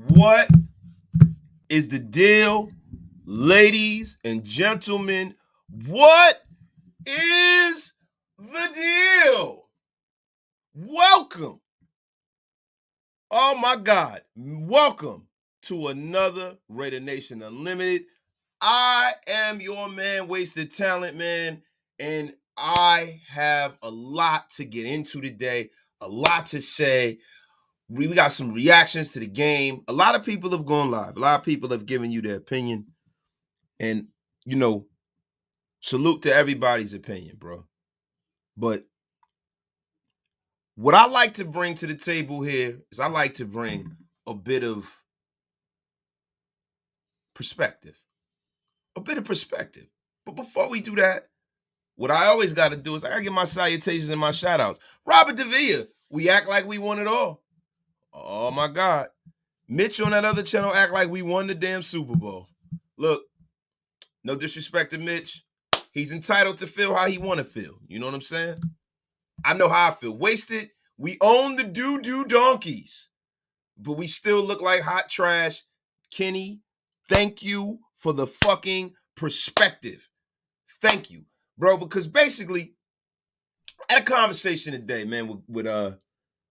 What is the deal, ladies and gentlemen? What is the deal? Welcome. Oh my God. Welcome to another Raider Nation Unlimited. I am your man, Wasted Talent, man, and I have a lot to get into today, a lot to say. We got some reactions to the game. A lot of people have gone live. A lot of people have given you their opinion. And, salute to everybody's opinion, bro. But what I like to bring to the table here is I like to bring a bit of perspective. A bit of perspective. But before we do that, what I always got to do is I got to get my salutations and my shout outs. Robert Davilla, we act like we won it all. Oh, my God. Mitch on that other channel act like we won the damn Super Bowl. Look, no disrespect to Mitch. He's entitled to feel how he want to feel. You know what I'm saying? I know how I feel. Wasted. We own the doo-doo donkeys, but we still look like hot trash. Kenny, thank you for the fucking perspective. Thank you, bro, because basically, I had a conversation today, man, with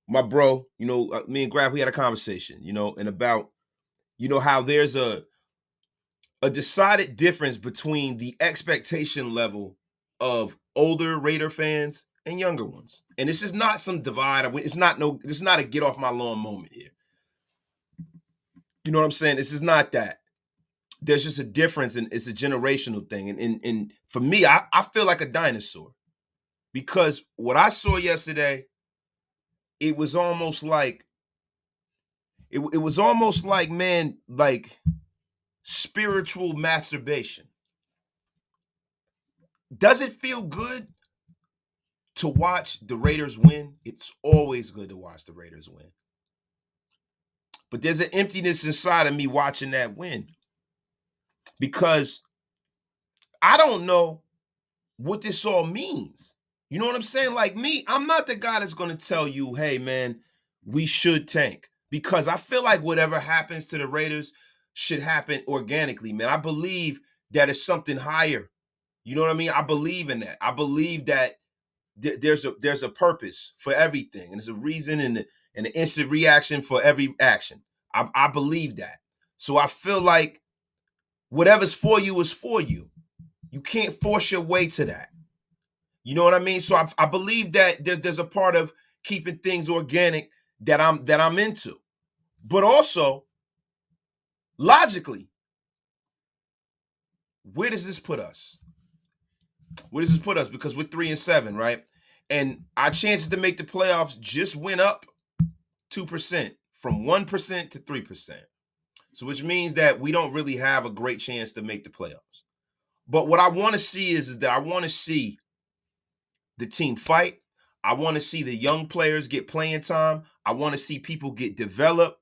my bro. Me and Grab, we had a conversation, and about, how there's a decided difference between the expectation level of older Raider fans and younger ones. And this is not some divide. This is not a get off my lawn moment here. You know what I'm saying? This is not that. There's just a difference, and it's a generational thing. And for me, I feel like a dinosaur because what I saw yesterday, it was almost like man, like spiritual masturbation. Does it feel good to watch the Raiders win? It's always good to watch the Raiders win. But there's an emptiness inside of me watching that win because I don't know what this all means. You know what I'm saying? Like me, I'm not the guy that's going to tell you, hey, man, we should tank. Because I feel like whatever happens to the Raiders should happen organically, man. I believe that it's something higher. You know what I mean? I believe in that. I believe that there's a purpose for everything, and there's a reason and an instant reaction for every action. I believe that. So I feel like whatever's for you is for you. You can't force your way to that. You know what I mean? So I believe that there's a part of keeping things organic that I'm into. But also, logically, where does this put us? Where does this put us? Because we're 3-7, right? And our chances to make the playoffs just went up 2%, from 1% to 3%. So which means that we don't really have a great chance to make the playoffs. But what I want to see is that I want to see the team fight. I want to see the young players get playing time. I want to see people get developed.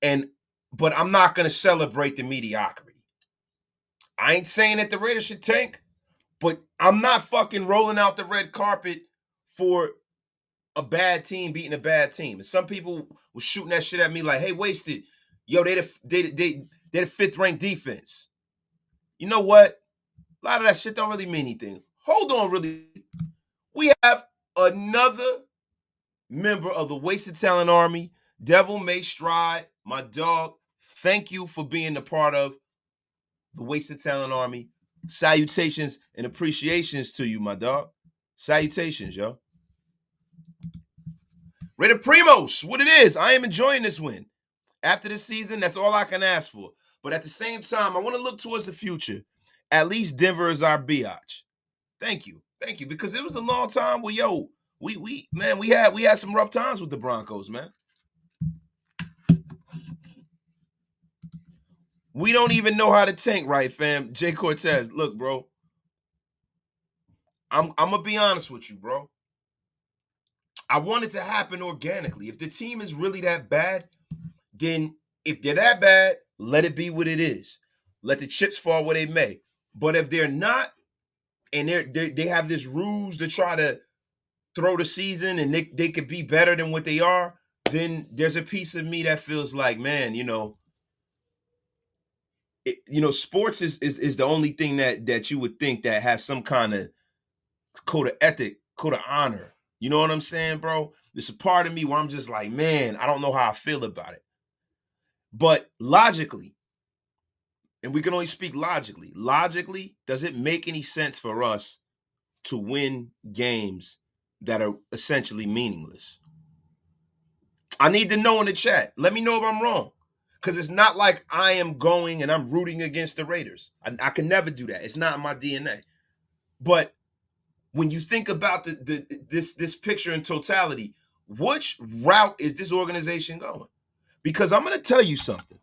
But I'm not going to celebrate the mediocrity. I ain't saying that the Raiders should tank, but I'm not fucking rolling out the red carpet for a bad team beating a bad team. And some people were shooting that shit at me like, hey, Wasted, yo, they're the fifth ranked defense. You know what? A lot of that shit don't really mean anything. Hold on, really. We have another member of the Wasted Talent Army, Devil May Stride, my dog. Thank you for being a part of the Wasted Talent Army. Salutations and appreciations to you, my dog. Salutations, yo. Raider Primos, what it is. I am enjoying this win. After this season, that's all I can ask for. But at the same time, I want to look towards the future. At least Denver is our biatch. Thank you. Thank you. Because it was a long time where, we had some rough times with the Broncos, man. We don't even know how to tank right, fam. Jay Cortez, look, bro. I'm going to be honest with you, bro. I want it to happen organically. If the team is really that bad, then if they're that bad, let it be what it is. Let the chips fall where they may. But if they're not, and they have this ruse to try to throw the season and they could be better than what they are, then there's a piece of me that feels like, man, sports is the only thing that you would think that has some kind of code of ethic, code of honor. You know what I'm saying, bro? There's a part of me where I'm just like, man, I don't know how I feel about it. But logically, and we can only speak logically, does it make any sense for us to win games that are essentially meaningless? I need to know in the chat. Let me know if I'm wrong. Because it's not like I am going and I'm rooting against the Raiders. I can never do that. It's not in my DNA. But when you think about this picture in totality, which route is this organization going? Because I'm going to tell you something.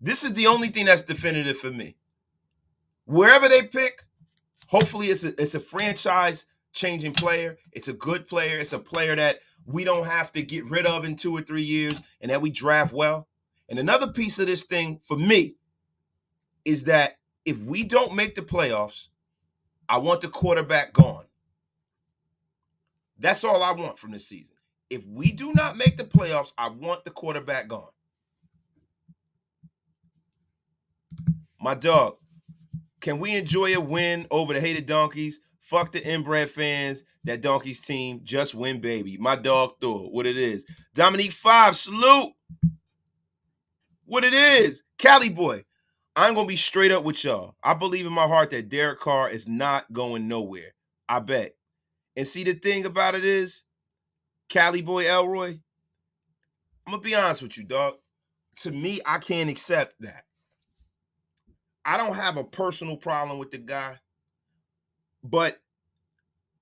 This is the only thing that's definitive for me. Wherever they pick, hopefully it's a franchise-changing player. It's a good player. It's a player that we don't have to get rid of in 2 or 3 years and that we draft well. And another piece of this thing for me is that if we don't make the playoffs, I want the quarterback gone. That's all I want from this season. If we do not make the playoffs, I want the quarterback gone. My dog, can we enjoy a win over the hated Donkeys? Fuck the inbred fans. That Donkeys team, just win, baby. My dog threw it. What it is. Dominique 5, salute. What it is. Cali boy, I'm going to be straight up with y'all. I believe in my heart that Derek Carr is not going nowhere. I bet. And see, the thing about it is, Cali boy Elroy, I'm going to be honest with you, dog. To me, I can't accept that. I don't have a personal problem with the guy, but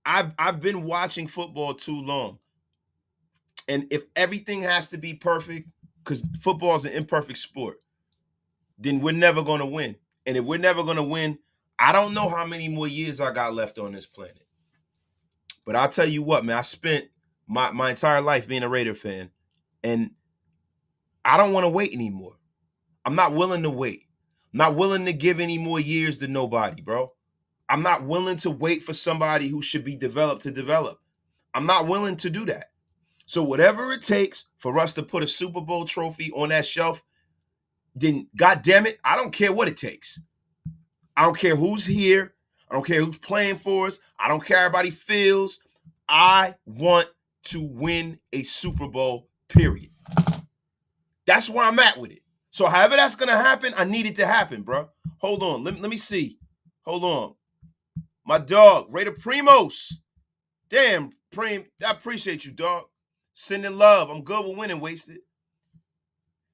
I've been watching football too long. And if everything has to be perfect, because football is an imperfect sport, then we're never going to win. And if we're never going to win, I don't know how many more years I got left on this planet. But I'll tell you what, man, I spent my entire life being a Raider fan, and I don't want to wait anymore. I'm not willing to wait. I'm not willing to give any more years to nobody, bro. I'm not willing to wait for somebody who should be developed to develop. I'm not willing to do that. So whatever it takes for us to put a Super Bowl trophy on that shelf, then God damn it, I don't care what it takes. I don't care who's here. I don't care who's playing for us. I don't care how everybody feels. I want to win a Super Bowl, period. That's where I'm at with it. So however that's going to happen, I need it to happen, bro. Hold on. Let me see. Hold on. My dog, Raider Primos. Damn, Prim, I appreciate you, dog. Sending love. I'm good with winning, Wasted.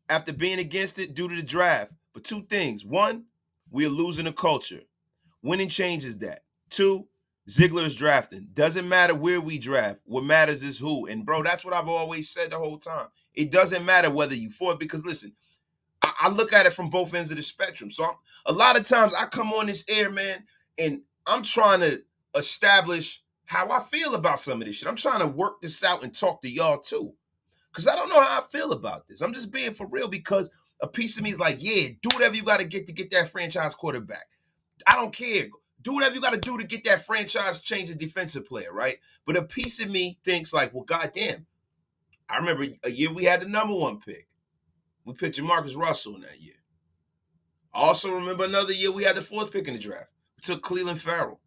After being against it due to the draft. But 2 things. 1, we are losing the culture. Winning changes that. 2, Ziegler is drafting. Doesn't matter where we draft. What matters is who. And, bro, that's what I've always said the whole time. It doesn't matter whether you for it, because, listen, I look at it from both ends of the spectrum. So a lot of times I come on this air, man, and I'm trying to establish how I feel about some of this shit. I'm trying to work this out and talk to y'all too. Because I don't know how I feel about this. I'm just being for real, because a piece of me is like, yeah, do whatever you got to get that franchise quarterback. I don't care. Do whatever you got to do to get that franchise changing defensive player, right? But a piece of me thinks like, well, goddamn. I remember a year we had the number 1 pick. We picked Jamarcus Russell in that year. I also remember another year we had the 4th pick in the draft. We took Cleveland Farrell.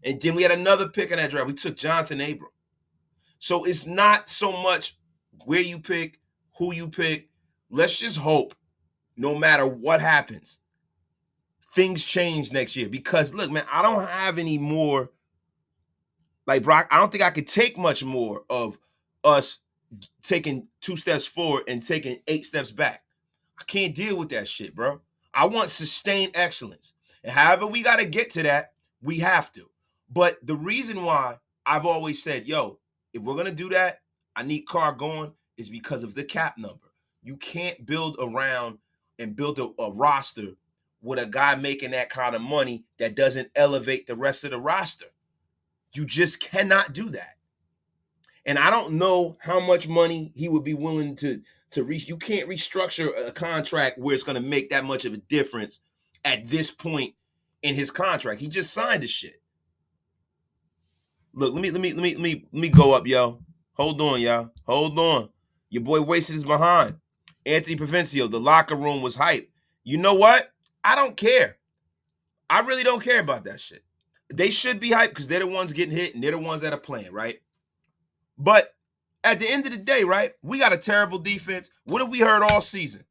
And then we had another pick in that draft. We took Jonathan Abram. So it's not so much where you pick, who you pick. Let's just hope no matter what happens, things change next year. Because, look, man, I don't have any more. Like, Brock, I don't think I could take much more of us taking 2 steps forward and taking 8 steps back. I can't deal with that shit, bro. I want sustained excellence. And however we got to get to that, we have to. But the reason why I've always said, yo, if we're going to do that, I need Carr going, is because of the cap number. You can't build around and build a roster with a guy making that kind of money that doesn't elevate the rest of the roster. You just cannot do that. And I don't know how much money he would be willing to reach. You can't restructure a contract where it's going to make that much of a difference at this point in his contract. He just signed the shit. Look, let me go up, yo. Hold on, y'all. Hold on. Your boy wasted his behind. Anthony Provencio, the locker room was hype. You know what? I don't care. I really don't care about that shit. They should be hyped because they're the ones getting hit and they're the ones that are playing, right? But at the end of the day, right, we got a terrible defense. What have we heard all season?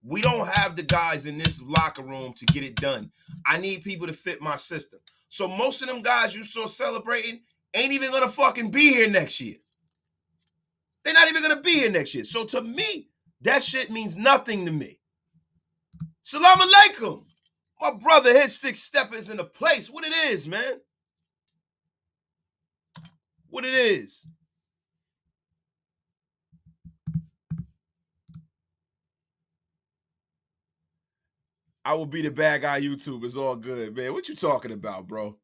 We don't have the guys in this locker room to get it done. I need people to fit my system. So most of them guys you saw celebrating ain't even going to fucking be here next year. They're not even going to be here next year. So to me, that shit means nothing to me. Salam alaikum. My brother Hit Stick Stepper is in the place. What it is, man. What it is. I will be the bad guy YouTube. It's all good, man. What you talking about, bro?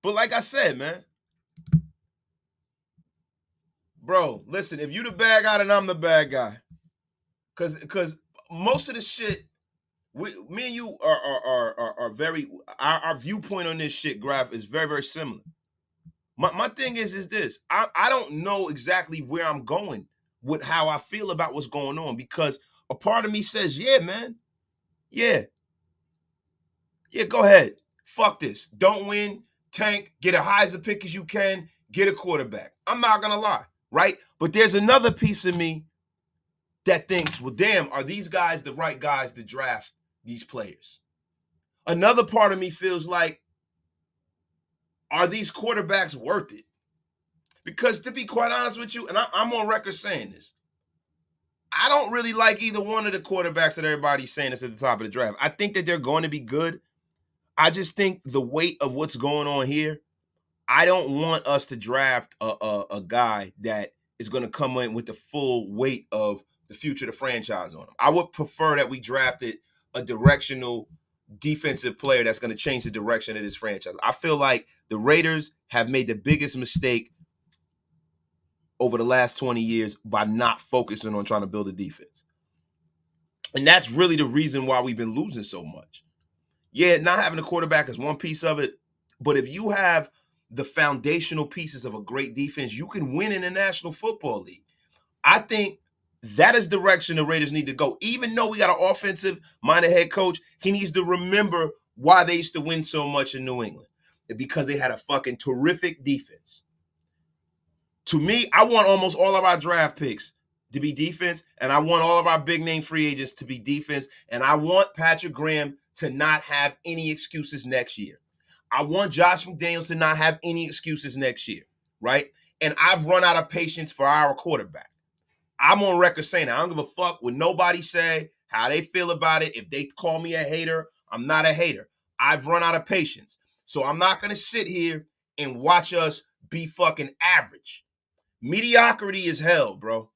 But like I said, man. Bro, listen, if you the bad guy, then I'm the bad guy. Cause most of the shit, me and you are very our viewpoint on this shit, Graph, is very, very similar. My thing is this. I don't know exactly where I'm going with how I feel about what's going on, because a part of me says, yeah, man. Yeah, go ahead. Fuck this. Don't win. Tank. Get a high as a pick as you can. Get a quarterback. I'm not going to lie, right? But there's another piece of me that thinks, well, damn, are these guys the right guys to draft these players? Another part of me feels like, are these quarterbacks worth it? Because to be quite honest with you, and I'm on record saying this, I don't really like either one of the quarterbacks that everybody's saying is at the top of the draft. I think that they're going to be good. I just think the weight of what's going on here, I don't want us to draft a guy that is going to come in with the full weight of the future of the franchise on him. I would prefer that we drafted a directional defensive player that's going to change the direction of this franchise. I feel like the Raiders have made the biggest mistake over the last 20 years by not focusing on trying to build a defense. And that's really the reason why we've been losing so much. Yeah, not having a quarterback is one piece of it, but if you have the foundational pieces of a great defense, you can win in the National Football League. I think that is the direction the Raiders need to go. Even though we got an offensive-minded head coach, he needs to remember why they used to win so much in New England. Because they had a fucking terrific defense. To me, I want almost all of our draft picks to be defense, and I want all of our big-name free agents to be defense, and I want Patrick Graham to not have any excuses next year. I want Josh McDaniels to not have any excuses next year, right? And I've run out of patience for our quarterback. I'm on record saying that. I don't give a fuck what nobody say, how they feel about it. If they call me a hater, I'm not a hater. I've run out of patience. So I'm not going to sit here and watch us be fucking average. Mediocrity is hell, bro.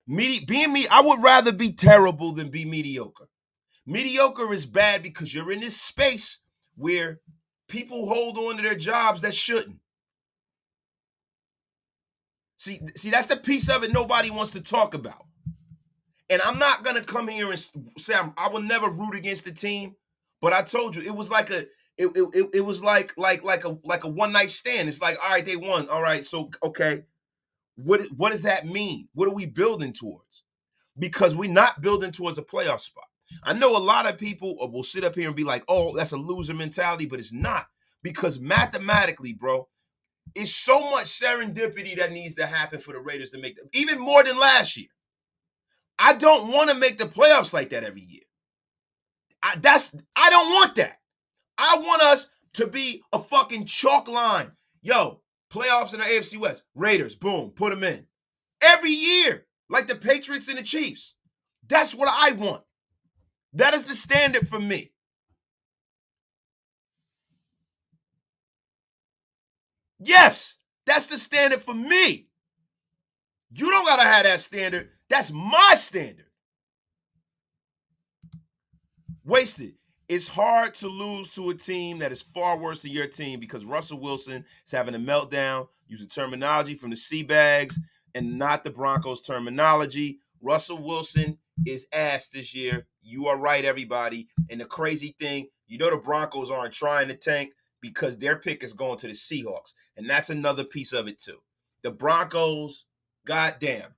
I would rather be terrible than be mediocre. Mediocre is bad because you're in this space where people hold on to their jobs that shouldn't. See, that's the piece of it nobody wants to talk about. And I'm not going to come here and say I will never root against the team, but I told you it was like it was like a one night stand. It's like, all right, they won. All right, so okay. What does that mean? What are we building towards? Because we're not building towards a playoff spot. I know a lot of people will sit up here and be like, oh, that's a loser mentality, but it's not. Because mathematically, bro, it's so much serendipity that needs to happen for the Raiders to make them, even more than last year. I don't want to make the playoffs like that every year. I don't want that. I want us to be a fucking chalk line. Yo, playoffs in the AFC West. Raiders, boom, put them in. Every year, like the Patriots and the Chiefs. That's what I want. That is the standard for me. Yes, that's the standard for me. You don't got to have that standard. That's my standard. Wasted. It's hard to lose to a team that is far worse than your team because Russell Wilson is having a meltdown, using terminology from the Seabags and not the Broncos terminology. Russell Wilson is ass this year. You are right, everybody. And the crazy thing, you know the Broncos aren't trying to tank because their pick is going to the Seahawks. And that's another piece of it too. the Broncos, goddamn.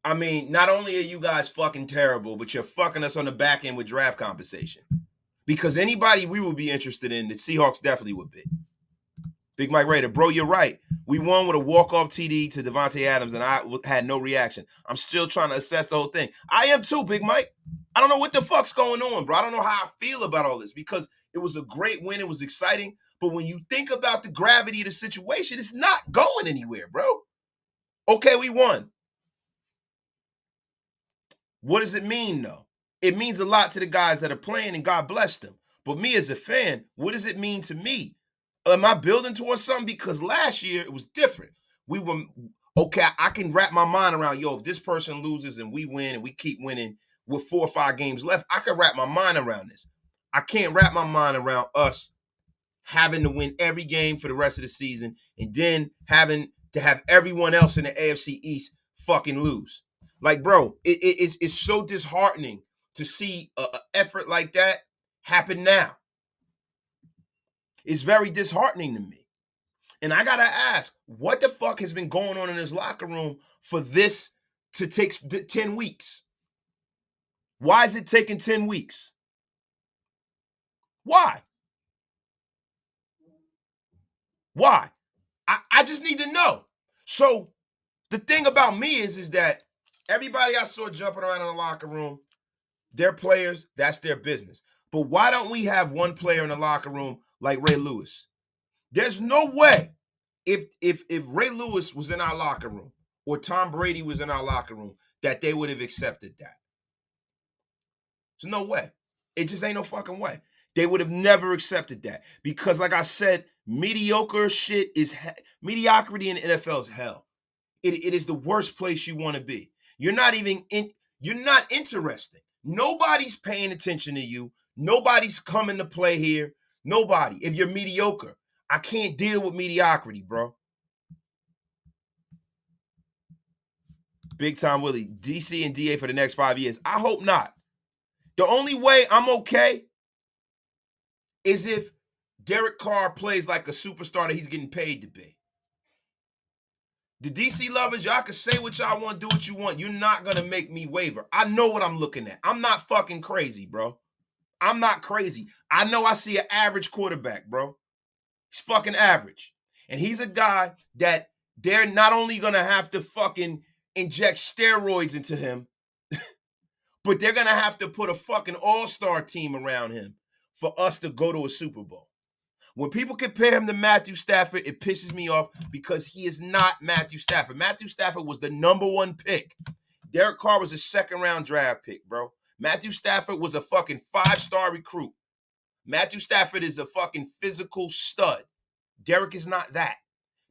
I mean, not only are you guys fucking terrible, but you're fucking us on the back end with draft compensation. Because anybody we would be interested in, the Seahawks definitely would be. Big Mike Raider, bro, you're right. We won with a walk-off TD to Devontae Adams, and I had no reaction. I'm still trying to assess the whole thing. I am too, Big Mike. I don't know what the fuck's going on, bro. I don't know how I feel about all this because it was a great win. It was exciting. But when you think about the gravity of the situation, it's not going anywhere, bro. Okay, we won. What does it mean, though? It means a lot to the guys that are playing, and God bless them. But me as a fan, what does it mean to me? Am I building towards something? Because last year it was different. We were, okay, I can wrap my mind around, yo, if this person loses and we win and we keep winning with 4 or 5 games left, I can wrap my mind around this. I can't wrap my mind around us having to win every game for the rest of the season and then having to have everyone else in the AFC East fucking lose. Like, bro, it's so disheartening to see an effort like that happen now. It's very disheartening to me. And I got to ask, what the fuck has been going on in this locker room for this to take 10 weeks? Why is it taking 10 weeks? Why? Why? I just need to know. So the thing about me is that everybody I saw jumping around in the locker room, they're players, that's their business. But why don't we have one player in the locker room like Ray Lewis? There's no way if Ray Lewis was in our locker room or Tom Brady was in our locker room that they would have accepted that. There's no way. It just ain't no fucking way. They would have never accepted that because, like I said, mediocre shit is mediocrity in the NFL is hell. It is the worst place you want to be. You're not even you're not interesting. Nobody's paying attention to you. Nobody's coming to play here. Nobody. If you're mediocre, I can't deal with mediocrity, bro. Big Time Willie, DC and DA for the next 5 years. I hope not. The only way I'm okay is if Derek Carr plays like a superstar that he's getting paid to be. The DC lovers, y'all can say what y'all want, do what you want. You're not going to make me waver. I know what I'm looking at. I'm not fucking crazy, bro. I'm not crazy. I know I see an average quarterback, bro. He's fucking average. And he's a guy that they're not only going to have to fucking inject steroids into him, but they're going to have to put a fucking all-star team around him for us to go to a Super Bowl. When people compare him to Matthew Stafford, it pisses me off because he is not Matthew Stafford. Matthew Stafford was the number 1 pick. Derek Carr was a second-round draft pick, bro. Matthew Stafford was a fucking 5-star recruit. Matthew Stafford is a fucking physical stud. Derek is not that.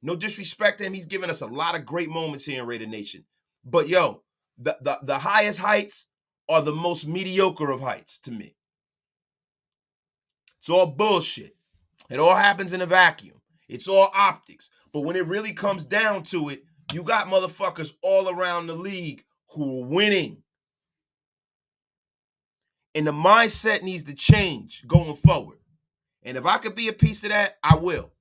No disrespect to him. He's given us a lot of great moments here in Raider Nation. But, yo, the highest heights are the most mediocre of heights to me. It's all bullshit. It all happens in a vacuum. It's all optics. But when it really comes down to it, you got motherfuckers all around the league who are winning. And the mindset needs to change going forward. And if I could be a piece of that, I will.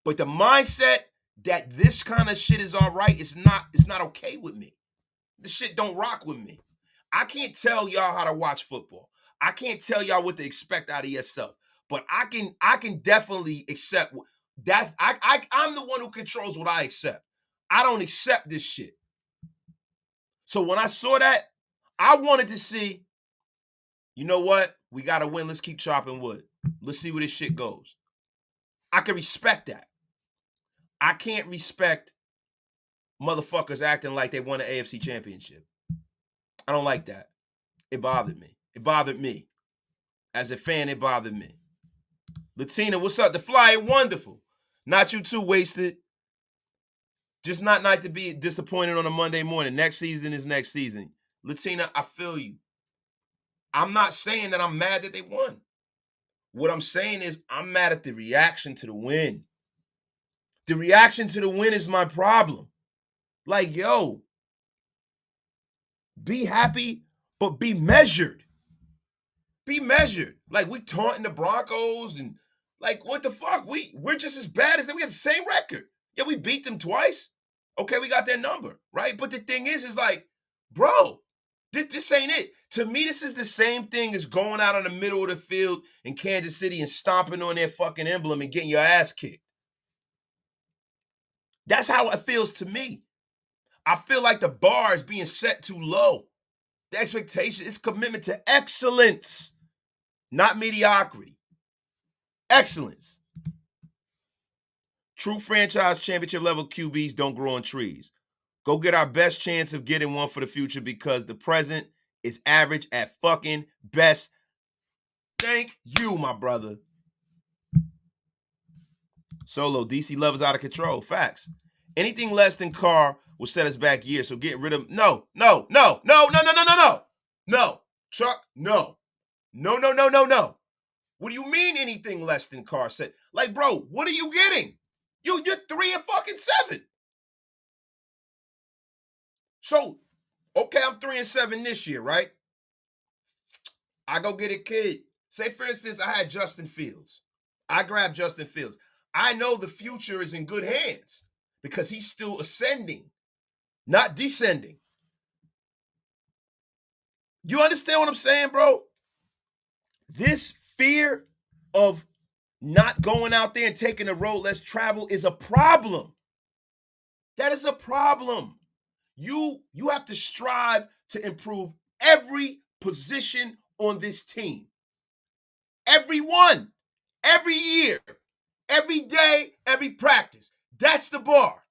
But the mindset that this kind of shit is all right, it's not okay with me. This shit don't rock with me. I can't tell y'all how to watch football. I can't tell y'all what to expect out of yourself. But I can definitely accept that. I'm the one who controls what I accept. I don't accept this shit. So when I saw that, I wanted to see, you know what? We got to win. Let's keep chopping wood. Let's see where this shit goes. I can respect that. I can't respect motherfuckers acting like they won an AFC championship. I don't like that. It bothered me. It bothered me. As a fan, it bothered me. Latina, what's up? The Fly ain't wonderful. Not you too, Wasted. Just not to be disappointed on a Monday morning. Next season is next season. Latina, I feel you. I'm not saying that I'm mad that they won. What I'm saying is I'm mad at the reaction to the win. The reaction to the win is my problem. Like, yo, be happy, but be measured. Be measured. Like, we taunting the Broncos and like, what the fuck? We're just as bad as them. We got the same record. Yeah, we beat them twice. Okay, we got their number, right? But the thing is like, bro, this ain't it. To me, this is the same thing as going out in the middle of the field in Kansas City and stomping on their fucking emblem and getting your ass kicked. That's how it feels to me. I feel like the bar is being set too low. The expectation is commitment to excellence, not mediocrity. Excellence. True franchise championship level QBs don't grow on trees. Go get our best chance of getting one for the future because the present is average at fucking best. Thank you, my brother. Solo, DC love is out of control. Facts. Anything less than Carr will set us back years, so get rid of no. Chuck, no. No. What do you mean anything less than Carr said? Like, bro, what are you getting? You're 3-7. So, okay, I'm 3-7 this year, right? I go get a kid. Say, for instance, I had Justin Fields. I grabbed Justin Fields. I know the future is in good hands because he's still ascending, not descending. You understand what I'm saying, bro? This fear of not going out there and taking the road less traveled is a problem. That is a problem. You have to strive to improve every position on this team. Every one, every year, every day, every practice. That's the bar.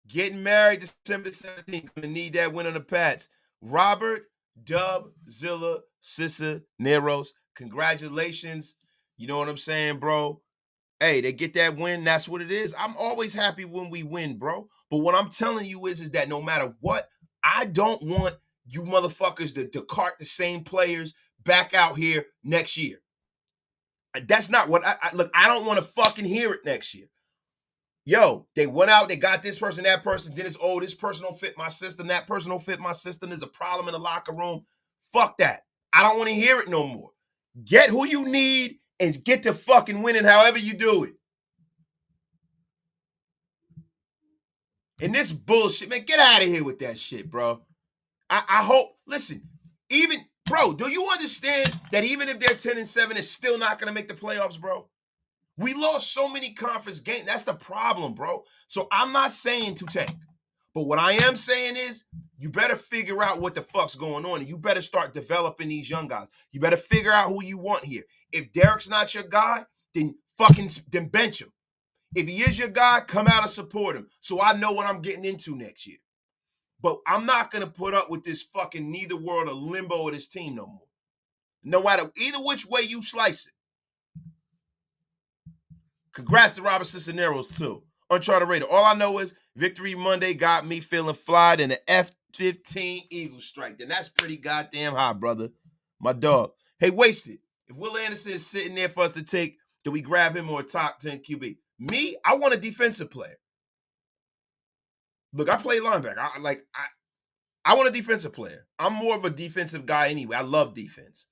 Getting married December 17th. Gonna need that win on the Pats. Robert, Dub, Zilla, Cisneros, congratulations. You know what I'm saying, bro? Hey, they get that win. That's what it is. I'm always happy when we win, bro. But what I'm telling you is that no matter what, I don't want you motherfuckers to cart the same players back out here next year. That's not what look. I don't want to fucking hear it next year. Yo, they went out, they got this person, that person, then it's, oh, this person don't fit my system, that person don't fit my system, there's a problem in the locker room. Fuck that. I don't want to hear it no more. Get who you need and get to fucking winning however you do it. And this bullshit, man, get out of here with that shit, bro. I hope, listen, even, bro, do you understand that even if they're 10-7, it's still not going to make the playoffs, bro? We lost so many conference games. That's the problem, bro. So I'm not saying to tank. But what I am saying is you better figure out what the fuck's going on. And you better start developing these young guys. You better figure out who you want here. If Derek's not your guy, then bench him. If he is your guy, come out and support him. So I know what I'm getting into next year. But I'm not going to put up with this fucking neither world or limbo of this team no more. No matter either which way you slice it. Congrats to Robert Cisneros, too. Uncharted Raider. All I know is Victory Monday got me feeling fly in the F-15 Eagle strike. Then that's pretty goddamn high, brother. My dog. Hey, Wasted. If Will Anderson is sitting there for us to take, do we grab him or a top 10 QB? Me, I want a defensive player. Look, I play linebacker. I want a defensive player. I'm more of a defensive guy anyway. I love defense.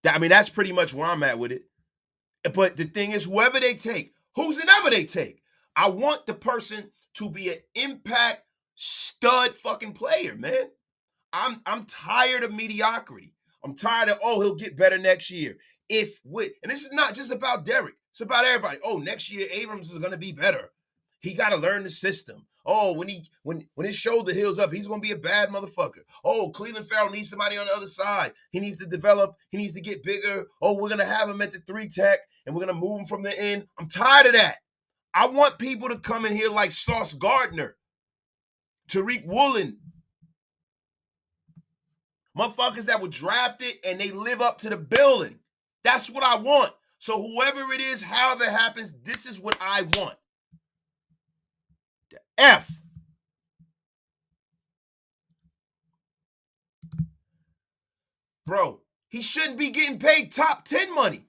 That's pretty much where I'm at with it. But the thing is, whoever they take, whosoever they take, I want the person to be an impact stud fucking player, man. I'm tired of mediocrity. I'm tired of, oh, he'll get better next year. And this is not just about Derek. It's about everybody. Oh, next year Abrams is going to be better. He got to learn the system. Oh, when his shoulder heals up, he's going to be a bad motherfucker. Oh, Cleveland Farrell needs somebody on the other side. He needs to develop. He needs to get bigger. Oh, we're going to have him at the 3 tech, and we're going to move him from the end. I'm tired of that. I want people to come in here like Sauce Gardner, Tariq Woolen, motherfuckers that were drafted and they live up to the billing. That's what I want. So whoever it is, however it happens, this is what I want. The F. Bro, he shouldn't be getting paid top 10 money.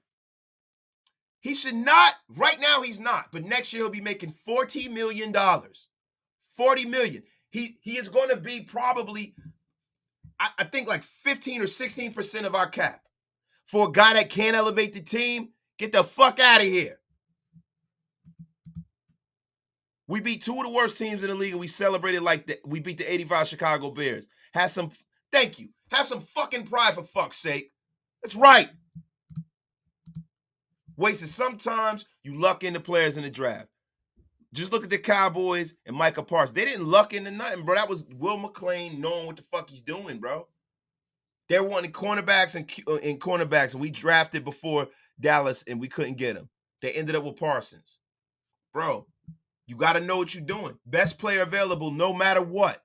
He should not. Right now, he's not. But next year, he'll be making $40 million. $40 million. He is going to be probably, I think, like 15 or 16% of our cap. For a guy that can't elevate the team, get the fuck out of here. We beat two of the worst teams in the league and we celebrated like we beat the 85 Chicago Bears. Thank you. Have some fucking pride, for fuck's sake. That's right. Wasted. Sometimes you luck into players in the draft. Just look at the Cowboys and Micah Parsons. They didn't luck into nothing, bro. That was Will McClain knowing what the fuck he's doing, bro. They were wanting cornerbacks and cornerbacks, and we drafted before Dallas, and we couldn't get them. They ended up with Parsons. Bro, you got to know what you're doing. Best player available no matter what.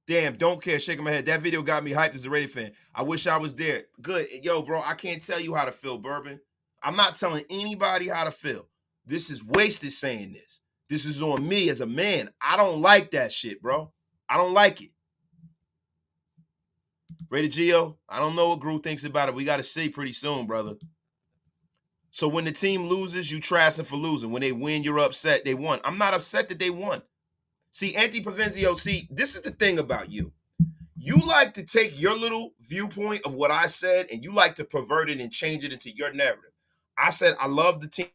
Damn, don't care. Shaking my head. That video got me hyped as a Raider fan. I wish I was there. Good. Yo, bro, I can't tell you how to feel, Bourbon. I'm not telling anybody how to feel. This is wasted saying this. This is on me as a man. I don't like that shit, bro. I don't like it. Raider Gio, I don't know what Gru thinks about it. We got to see pretty soon, brother. So when the team loses, you trash them for losing. When they win, you're upset they won. I'm not upset that they won. See, Anthony Provenzio, this is the thing about you. You like to take your little viewpoint of what I said and you like to pervert it and change it into your narrative. I said I love the team.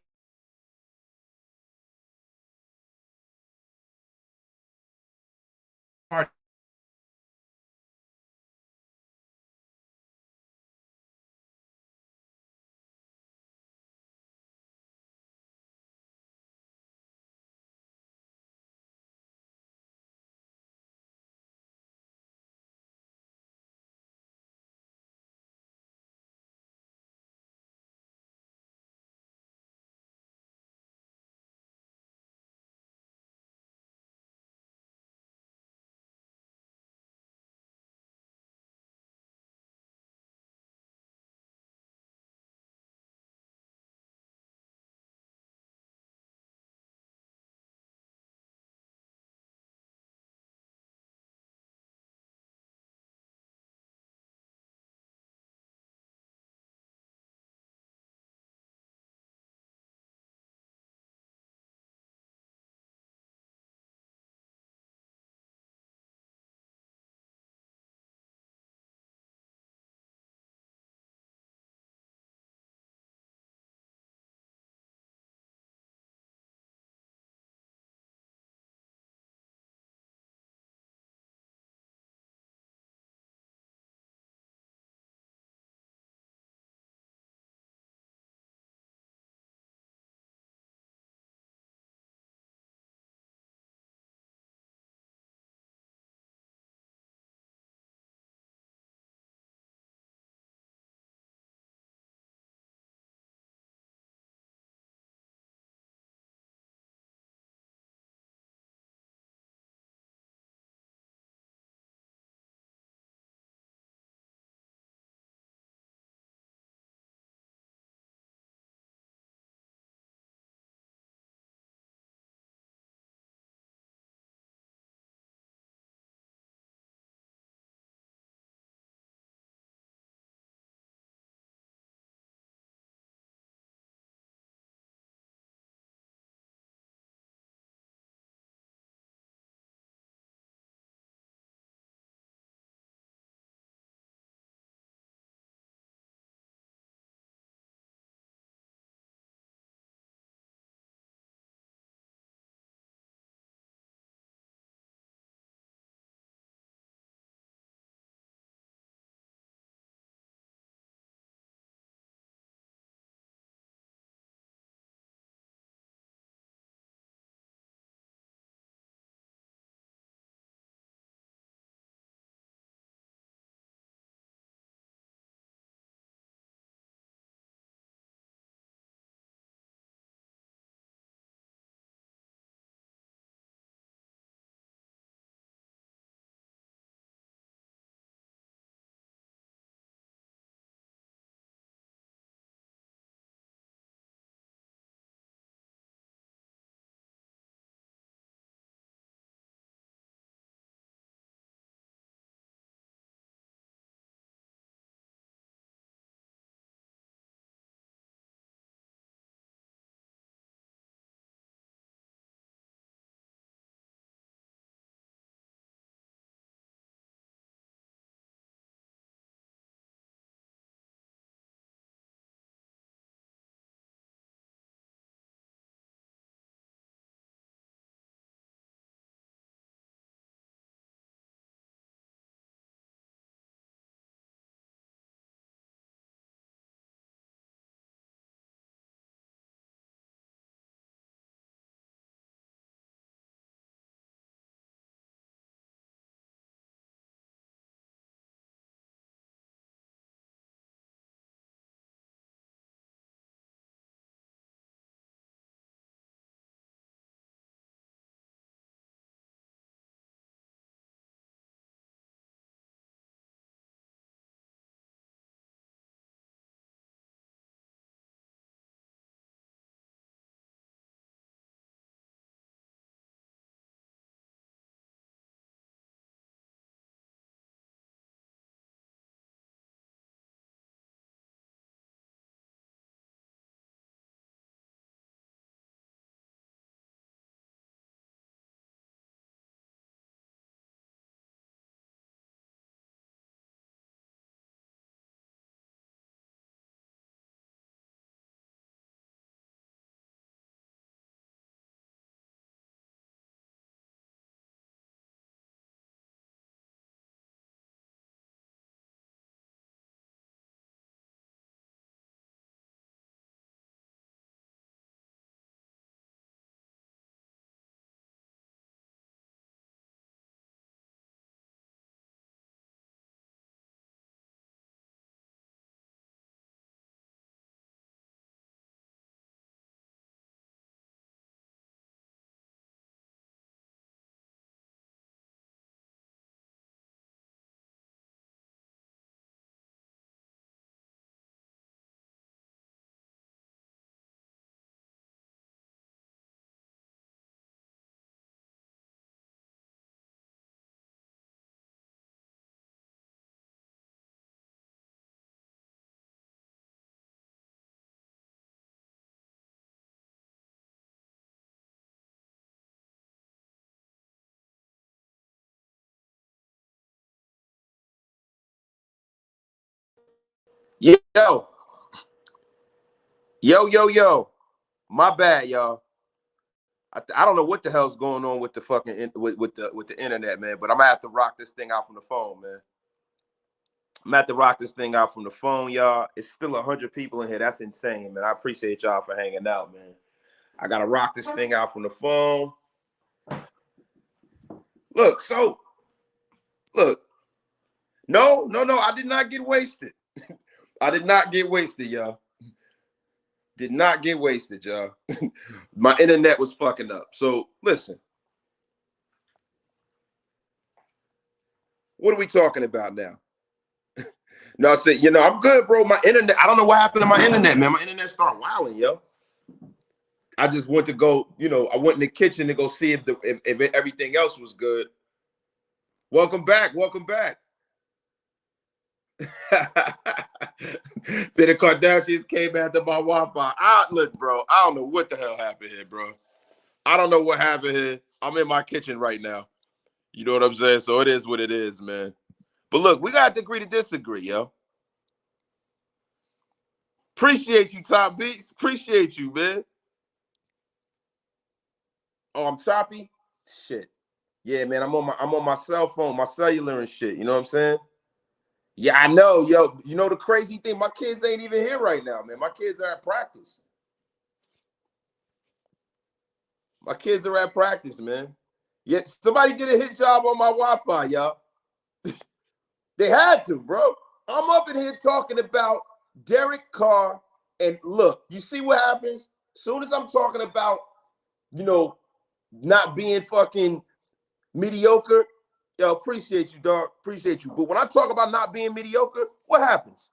Yo, yo. My bad, y'all. I don't know what the hell's going on with the fucking with the internet, man. But I'm gonna have to rock this thing out from the phone, man. I'm gonna have to rock this thing out from the phone, y'all. It's still 100 people in here. That's insane, man. I appreciate y'all for hanging out, man. I gotta rock this thing out from the phone. Look, no, I did not get wasted. I did not get wasted, y'all. Did not get wasted, y'all. My internet was fucking up. So listen. What are we talking about now? No, I said, I'm good, bro. My internet, I don't know what happened to my internet, man. My internet started wilding, yo. I just went to go, I went in the kitchen to go see if everything else was good. Welcome back. Say the Kardashians came after my Wi-Fi. Look, bro, I don't know what the hell happened here, bro. I don't know what happened here. I'm in my kitchen right now. You know what I'm saying? So it is what it is, man. But look, we got to agree to disagree, yo. Appreciate you, Top Beats. Appreciate you, man. Oh, I'm choppy? Shit. Yeah, man, I'm on my cell phone, my cellular and shit. You know what I'm saying? Yeah, I know, yo. You know the crazy thing? My kids ain't even here right now, man. My kids are at practice. My kids are at practice, man. Yeah, somebody did a hit job on my Wi-Fi, y'all. They had to, bro. I'm up in here talking about Derek Carr, and look, you see what happens? As soon as I'm talking about, not being fucking mediocre, yo, appreciate you, dog. Appreciate you. But when I talk about not being mediocre, what happens?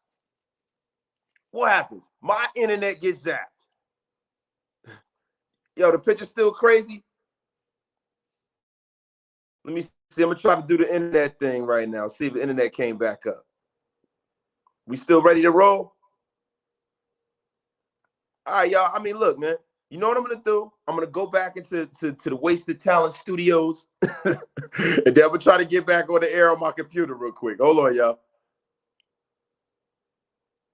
What happens? My internet gets zapped. Yo, the picture's still crazy. Let me see. I'm gonna try to do the internet thing right now. See if the internet came back up. We still ready to roll? All right, y'all. I mean, look, man. You know what I'm gonna do? I'm gonna go back into the Wasted Talent Studios, and then I'm gonna try to get back on the air on my computer real quick. Hold on, y'all.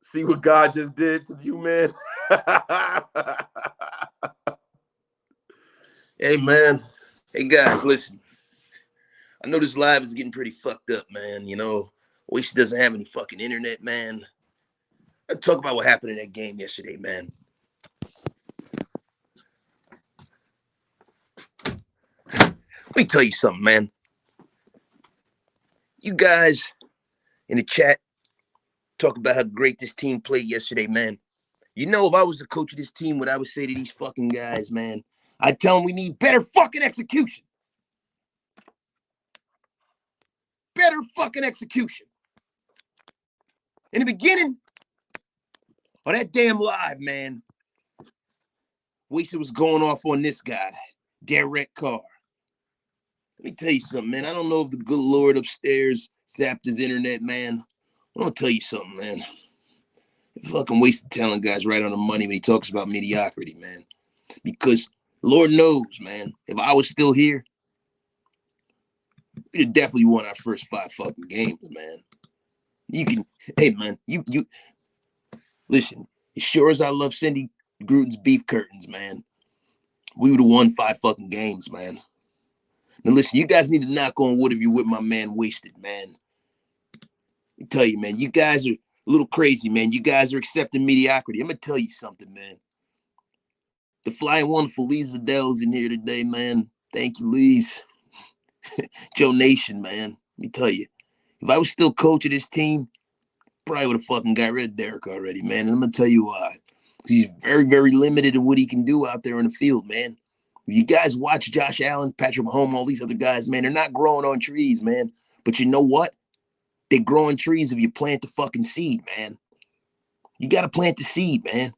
See what God just did to you, man. Hey, man. Hey, guys, listen. I know this live is getting pretty fucked up, man. Wasted doesn't have any fucking internet, man. Let's talk about what happened in that game yesterday, man. Let me tell you something, man. You guys in the chat talk about how great this team played yesterday, man. If I was the coach of this team, what I would say to these fucking guys, man, I'd tell them we need better fucking execution. Better fucking execution. In the beginning of that damn live, man, Wasted was going off on this guy, Derek Carr. Let me tell you something, man. I don't know if the good Lord upstairs zapped his internet, man. I'm gonna tell you something, man. Fucking Wasted Talent guy's right on the money when he talks about mediocrity, man. Because Lord knows, man, if I was still here, we'd definitely won our first 5 fucking games, man. Hey, man, you listen, as sure as I love Cindy Gruden's beef curtains, man, we would have won 5 fucking games, man. Now, listen, you guys need to knock on wood if you're with my man Wasted, man. I tell you, man, you guys are a little crazy, man. You guys are accepting mediocrity. I'm going to tell you something, man. The flying wonderful Lisa Dell's in here today, man. Thank you, Lise. Joe Nation, man. Let me tell you, if I was still coaching this team, probably would have fucking got rid of Derek already, man. And I'm going to tell you why. He's very, very limited in what he can do out there in the field, man. You guys watch Josh Allen, Patrick Mahomes, all these other guys, man. They're not growing on trees, man. But you know what? They grow on trees if you plant the fucking seed, man. You got to plant the seed, man.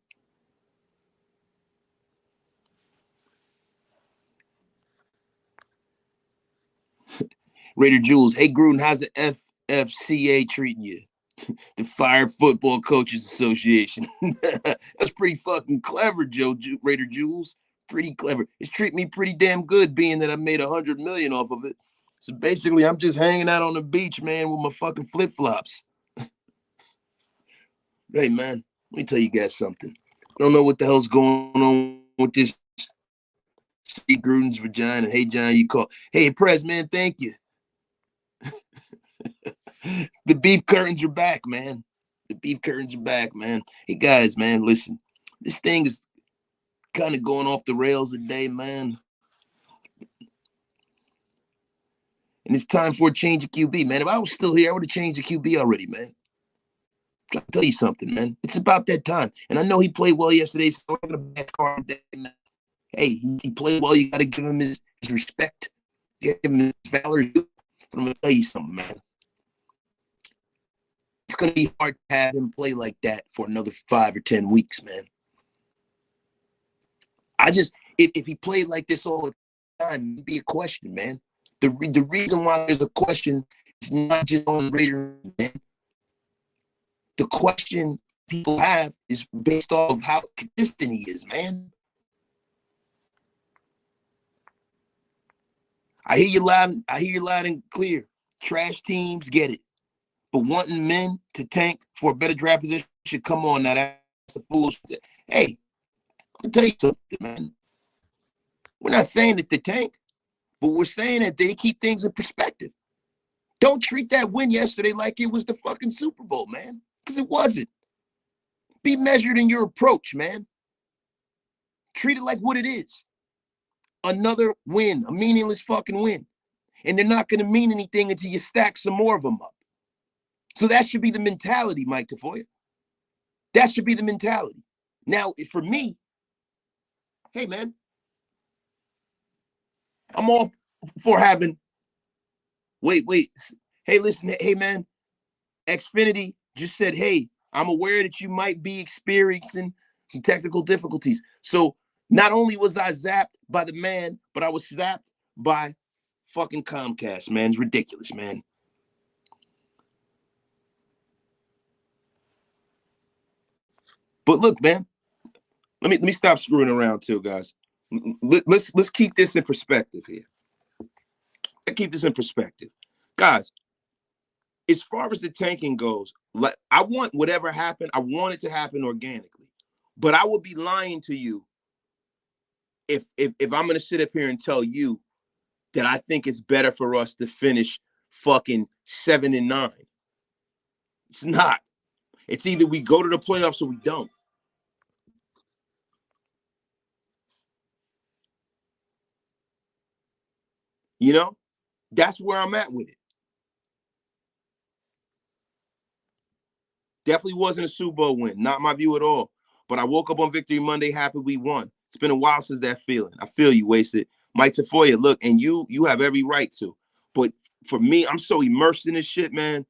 Raider Jules, hey, Gruden, how's the FFCA treating you? The Fire Football Coaches Association. That's pretty fucking clever, Raider Jules. Pretty clever. It's treating me pretty damn good, being that I made $100 million off of it. So basically, I'm just hanging out on the beach, man, with my fucking flip-flops. Hey, man, let me tell you guys something. I don't know what the hell's going on with this Steve Gruden's vagina. Hey, John, you call. Hey, Prez, man, thank you. The beef curtains are back, man. The beef curtains are back, man. Hey, guys, man, listen. This thing is kind of going off the rails today, man. And it's time for a change of QB, man. If I was still here, I would have changed the QB already, man. I'm trying to tell you something, man. It's about that time. And I know he played well yesterday, so I'm going to back Carr today, man. Hey, he played well. You got to give him his respect. You got to give him his valor. But I'm going to tell you something, man. It's going to be hard to have him play like that for another 5 or 10 weeks, man. If he played like this all the time, it'd be a question, man. The reason why there's a question is not just on Raider, man. The question people have is based off how consistent he is, man. I hear you loud and clear. Trash teams get it. But wanting men to tank for a better draft position, come on now, that's a fool's. Hey, I'll tell you something, man. We're not saying that they tank, but we're saying that they keep things in perspective. Don't treat that win yesterday like it was the fucking Super Bowl, man, because it wasn't. Be measured in your approach, man. Treat it like what it is. Another win, a meaningless fucking win. And they're not going to mean anything until you stack some more of them up. So that should be the mentality, Mike Tafoya. That should be the mentality. Now, for me, hey, man, I'm all for having, wait. Hey, listen, hey, man, Xfinity just said, hey, I'm aware that you might be experiencing some technical difficulties. So not only was I zapped by the man, but I was zapped by fucking Comcast, man. It's ridiculous, man. But look, man, let me stop screwing around too, guys. Let's keep this in perspective here. Let's keep this in perspective. Guys, as far as the tanking goes, I want whatever happened, I want it to happen organically. But I would be lying to you if I'm going to sit up here and tell you that I think it's better for us to finish fucking 7-9. It's not. It's either we go to the playoffs or we don't. You know, that's where I'm at with it. Definitely wasn't a Super Bowl win. Not my view at all. But I woke up on Victory Monday happy we won. It's been a while since that feeling. I feel you, Wasted. Mike Tafoya, look, and you have every right to. But for me, I'm so immersed in this shit, man,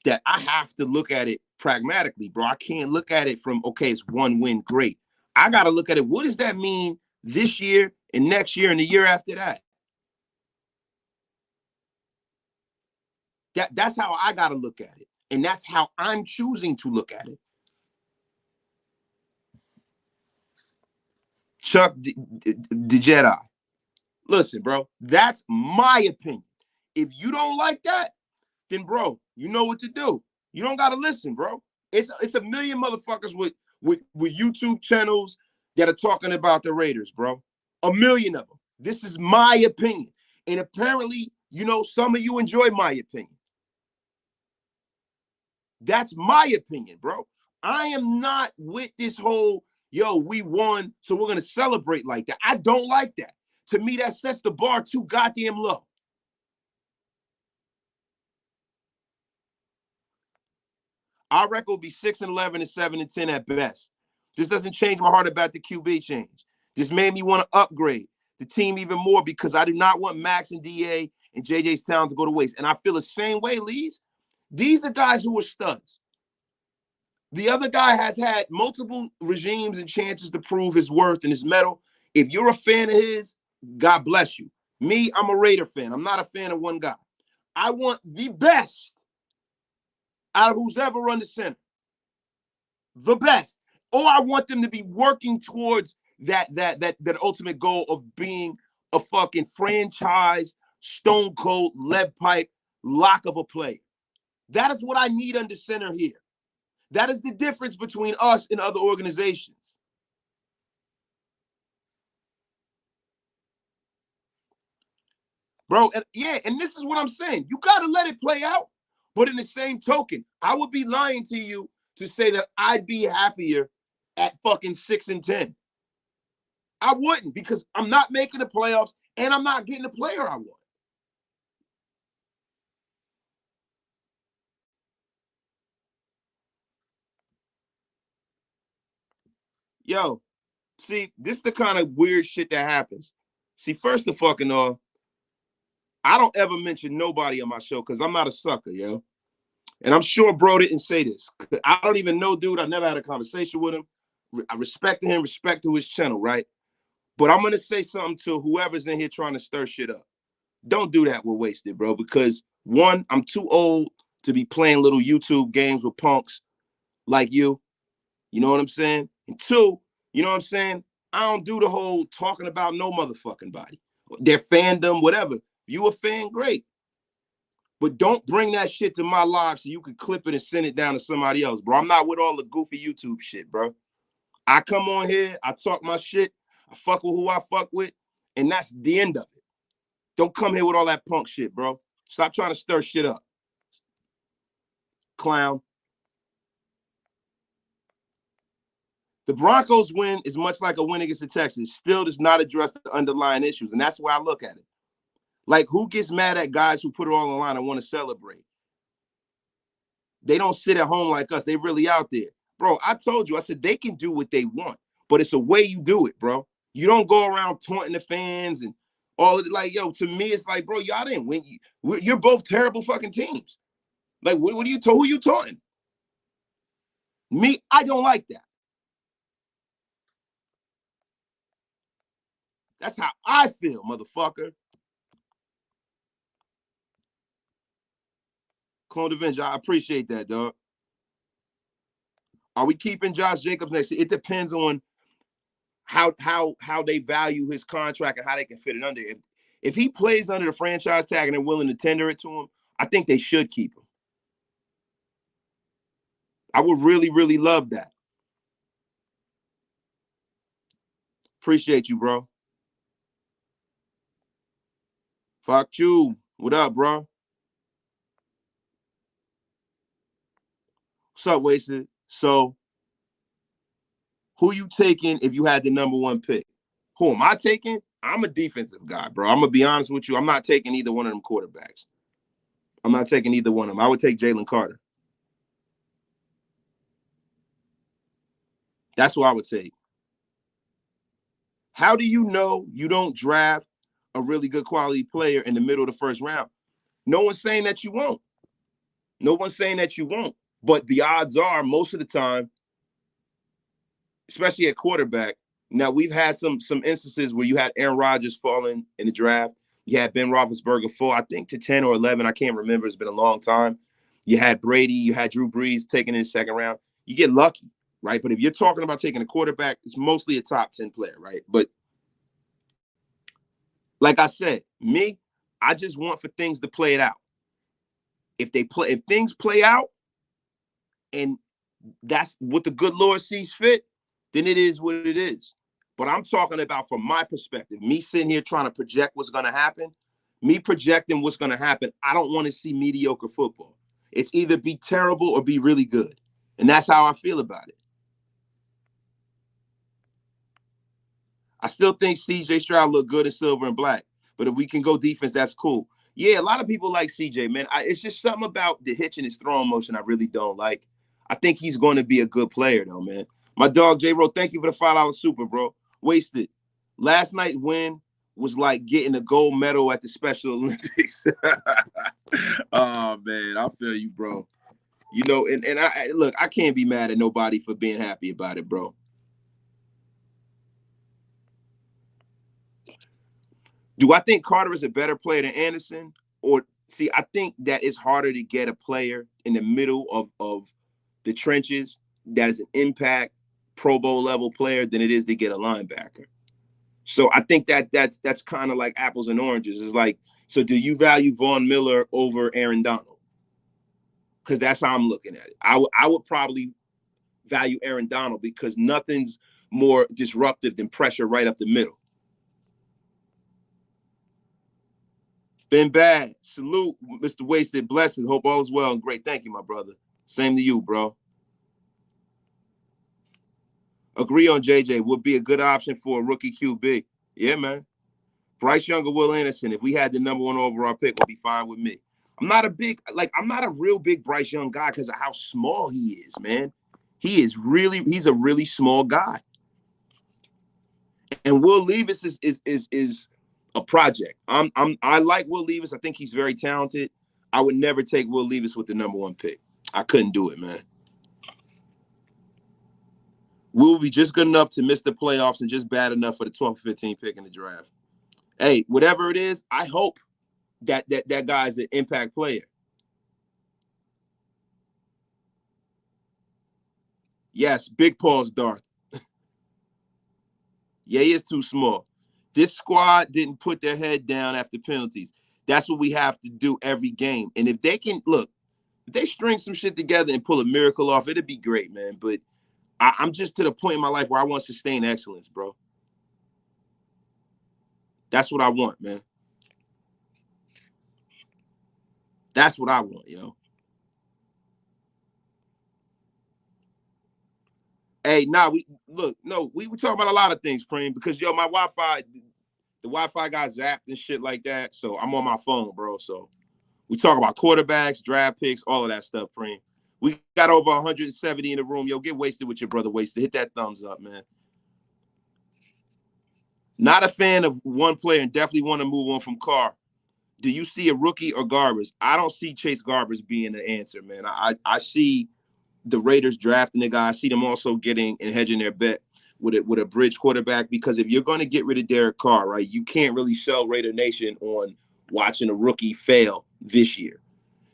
that I have to look at it pragmatically, bro. I can't look at it from, okay, it's one win, great. I got to look at it. What does that mean this year and next year and the year after that? That's how I got to look at it. And that's how I'm choosing to look at it. Chuck the Jedi. Listen, bro, that's my opinion. If you don't like that, then, bro, you know what to do. You don't got to listen, bro. It's a million motherfuckers with YouTube channels that are talking about the Raiders, bro. A million of them. This is my opinion. And apparently, you know, some of you enjoy my opinion. That's my opinion, bro. I am not with this whole, yo, we won, so we're going to celebrate like that. I don't like that. To me, that sets the bar too goddamn low. Our record will be 6-11 and 7-10 at best. This doesn't change my heart about the QB change. This made me want to upgrade the team even more because I do not want Max and DA and JJ's talent to go to waste. And I feel the same way, Lees. These are guys who are studs. The other guy has had multiple regimes and chances to prove his worth and his mettle. If you're a fan of his, God bless you. Me, I'm a Raider fan. I'm not a fan of one guy. I want the best out of who's ever run the center. The best. Or I want them to be working towards that ultimate goal of being a fucking franchise, stone cold, lead pipe, lock of a player. That is what I need under center here. That is the difference between us and other organizations. Bro, and this is what I'm saying. You got to let it play out. But in the same token, I would be lying to you to say that I'd be happier at fucking 6-10. I wouldn't, because I'm not making the playoffs and I'm not getting the player I want. Yo, see, this is the kind of weird shit that happens. See, first of fucking all, I don't ever mention nobody on my show because I'm not a sucker, yo. And I'm sure bro didn't say this. I don't even know, dude. I never had a conversation with him. I respect him, respect to his channel, right? But I'm going to say something to whoever's in here trying to stir shit up. Don't do that with Wasted, bro, because one, I'm too old to be playing little YouTube games with punks like you. You know what I'm saying? And two, you know what I'm saying? I don't do the whole talking about no motherfucking body. Their fandom, whatever. You a fan, great. But don't bring that shit to my live so you can clip it and send it down to somebody else, bro. I'm not with all the goofy YouTube shit, bro. I come on here, I talk my shit, I fuck with who I fuck with, and that's the end of it. Don't come here with all that punk shit, bro. Stop trying to stir shit up. Clown. The Broncos win is much like a win against the Texans. Still does not address the underlying issues, and that's why I look at it. Like, who gets mad at guys who put it all on the line and want to celebrate? They don't sit at home like us. They really out there. Bro, I told you, I said they can do what they want, but it's a way you do it, bro. You don't go around taunting the fans and all of it. Like, yo, to me, it's like, bro, y'all didn't win. You're both terrible fucking teams. Like, what are you who you taunting? Me, I don't like that. That's how I feel, motherfucker. Clone Avenger, I appreciate that, dog. Are we keeping Josh Jacobs next year? It depends on how they value his contract and how they can fit it under. If he plays under the franchise tag and they're willing to tender it to him, I think they should keep him. I would really, really love that. Appreciate you, bro. Fuck you. What up, bro? What's up, Wasted? So, who you taking if you had the number one pick? Who am I taking? I'm a defensive guy, bro. I'm going to be honest with you. I'm not taking either one of them quarterbacks. I'm not taking either one of them. I would take Jalen Carter. That's what I would take. How do you know you don't draft a really good quality player in the middle of the first round? No one's saying that you won't. No one's saying that you won't. But the odds are most of the time, especially at quarterback. Now, we've had some instances where you had Aaron Rodgers falling in the draft. You had Ben Roethlisberger fall, I think, to 10 or 11. I can't remember. It's been a long time. You had Brady. You had Drew Brees taken in the second round. You get lucky, right? But if you're talking about taking a quarterback, it's mostly a top 10 player, right? But like I said, me, I just want for things to play it out. If things play out and that's what the good Lord sees fit, then it is what it is. But I'm talking about from my perspective, me sitting here trying to project what's going to happen, me projecting what's going to happen. I don't want to see mediocre football. It's either be terrible or be really good. And that's how I feel about it. I still think CJ Stroud looked good in silver and black. But if we can go defense, that's cool. Yeah, a lot of people like CJ, man. It's just something about the hitch in his throwing motion I really don't like. I think he's going to be a good player, though, man. My dog, J-Ro, thank you for the $5 super, bro. Wasted. Last night's win was like getting a gold medal at the Special Olympics. Oh, man, I feel you, bro. You know, and look, I can't be mad at nobody for being happy about it, bro. Do I think Carter is a better player than Anderson? Or see, I think that it's harder to get a player in the middle of the trenches that is an impact Pro Bowl level player than it is to get a linebacker. So I think that's kind of like apples and oranges. It's like, so do you value Von Miller over Aaron Donald? Because that's how I'm looking at it. I would probably value Aaron Donald because nothing's more disruptive than pressure right up the middle. Been bad. Salute, Mr. Wasted. Blessed. Hope all is well and great. Thank you, my brother. Same to you, bro. Agree on JJ. Would be a good option for a rookie QB. Yeah, man. Bryce Young or Will Anderson, if we had the number 1 overall pick, would be fine with me. I'm not a real big Bryce Young guy because of how small he is, man. He's a really small guy. And Will Levis is a project. I like Will Levis. I think he's very talented. I would never take Will Levis with the number 1 pick. I couldn't do it, man. We'll be just good enough to miss the playoffs and just bad enough for the 12th or 15th pick in the draft. Hey, whatever it is, I hope that guy's an impact player. Yes, big pause, Darth. Yeah, he is too small. This squad didn't put their head down after penalties. That's what we have to do every game. And if they can, look, if they string some shit together and pull a miracle off, it'd be great, man. But I'm just to the point in my life where I want sustained excellence, bro. That's what I want, man. That's what I want, yo. Hey, we were talking about a lot of things, Preem, because yo, my Wi-Fi, the Wi-Fi got zapped and shit like that. So I'm on my phone, bro. So we talk about quarterbacks, draft picks, all of that stuff, Preem. We got over 170 in the room. Yo, get wasted with your brother Wasted. Hit that thumbs up, man. Not a fan of one player and definitely want to move on from Carr. Do you see a rookie or Garbers? I don't see Chase Garbers being the answer, man. I see the Raiders drafting the guy. I see them also getting and hedging their bet with a bridge quarterback, because if you're going to get rid of Derek Carr, right, you can't really sell Raider Nation on watching a rookie fail this year.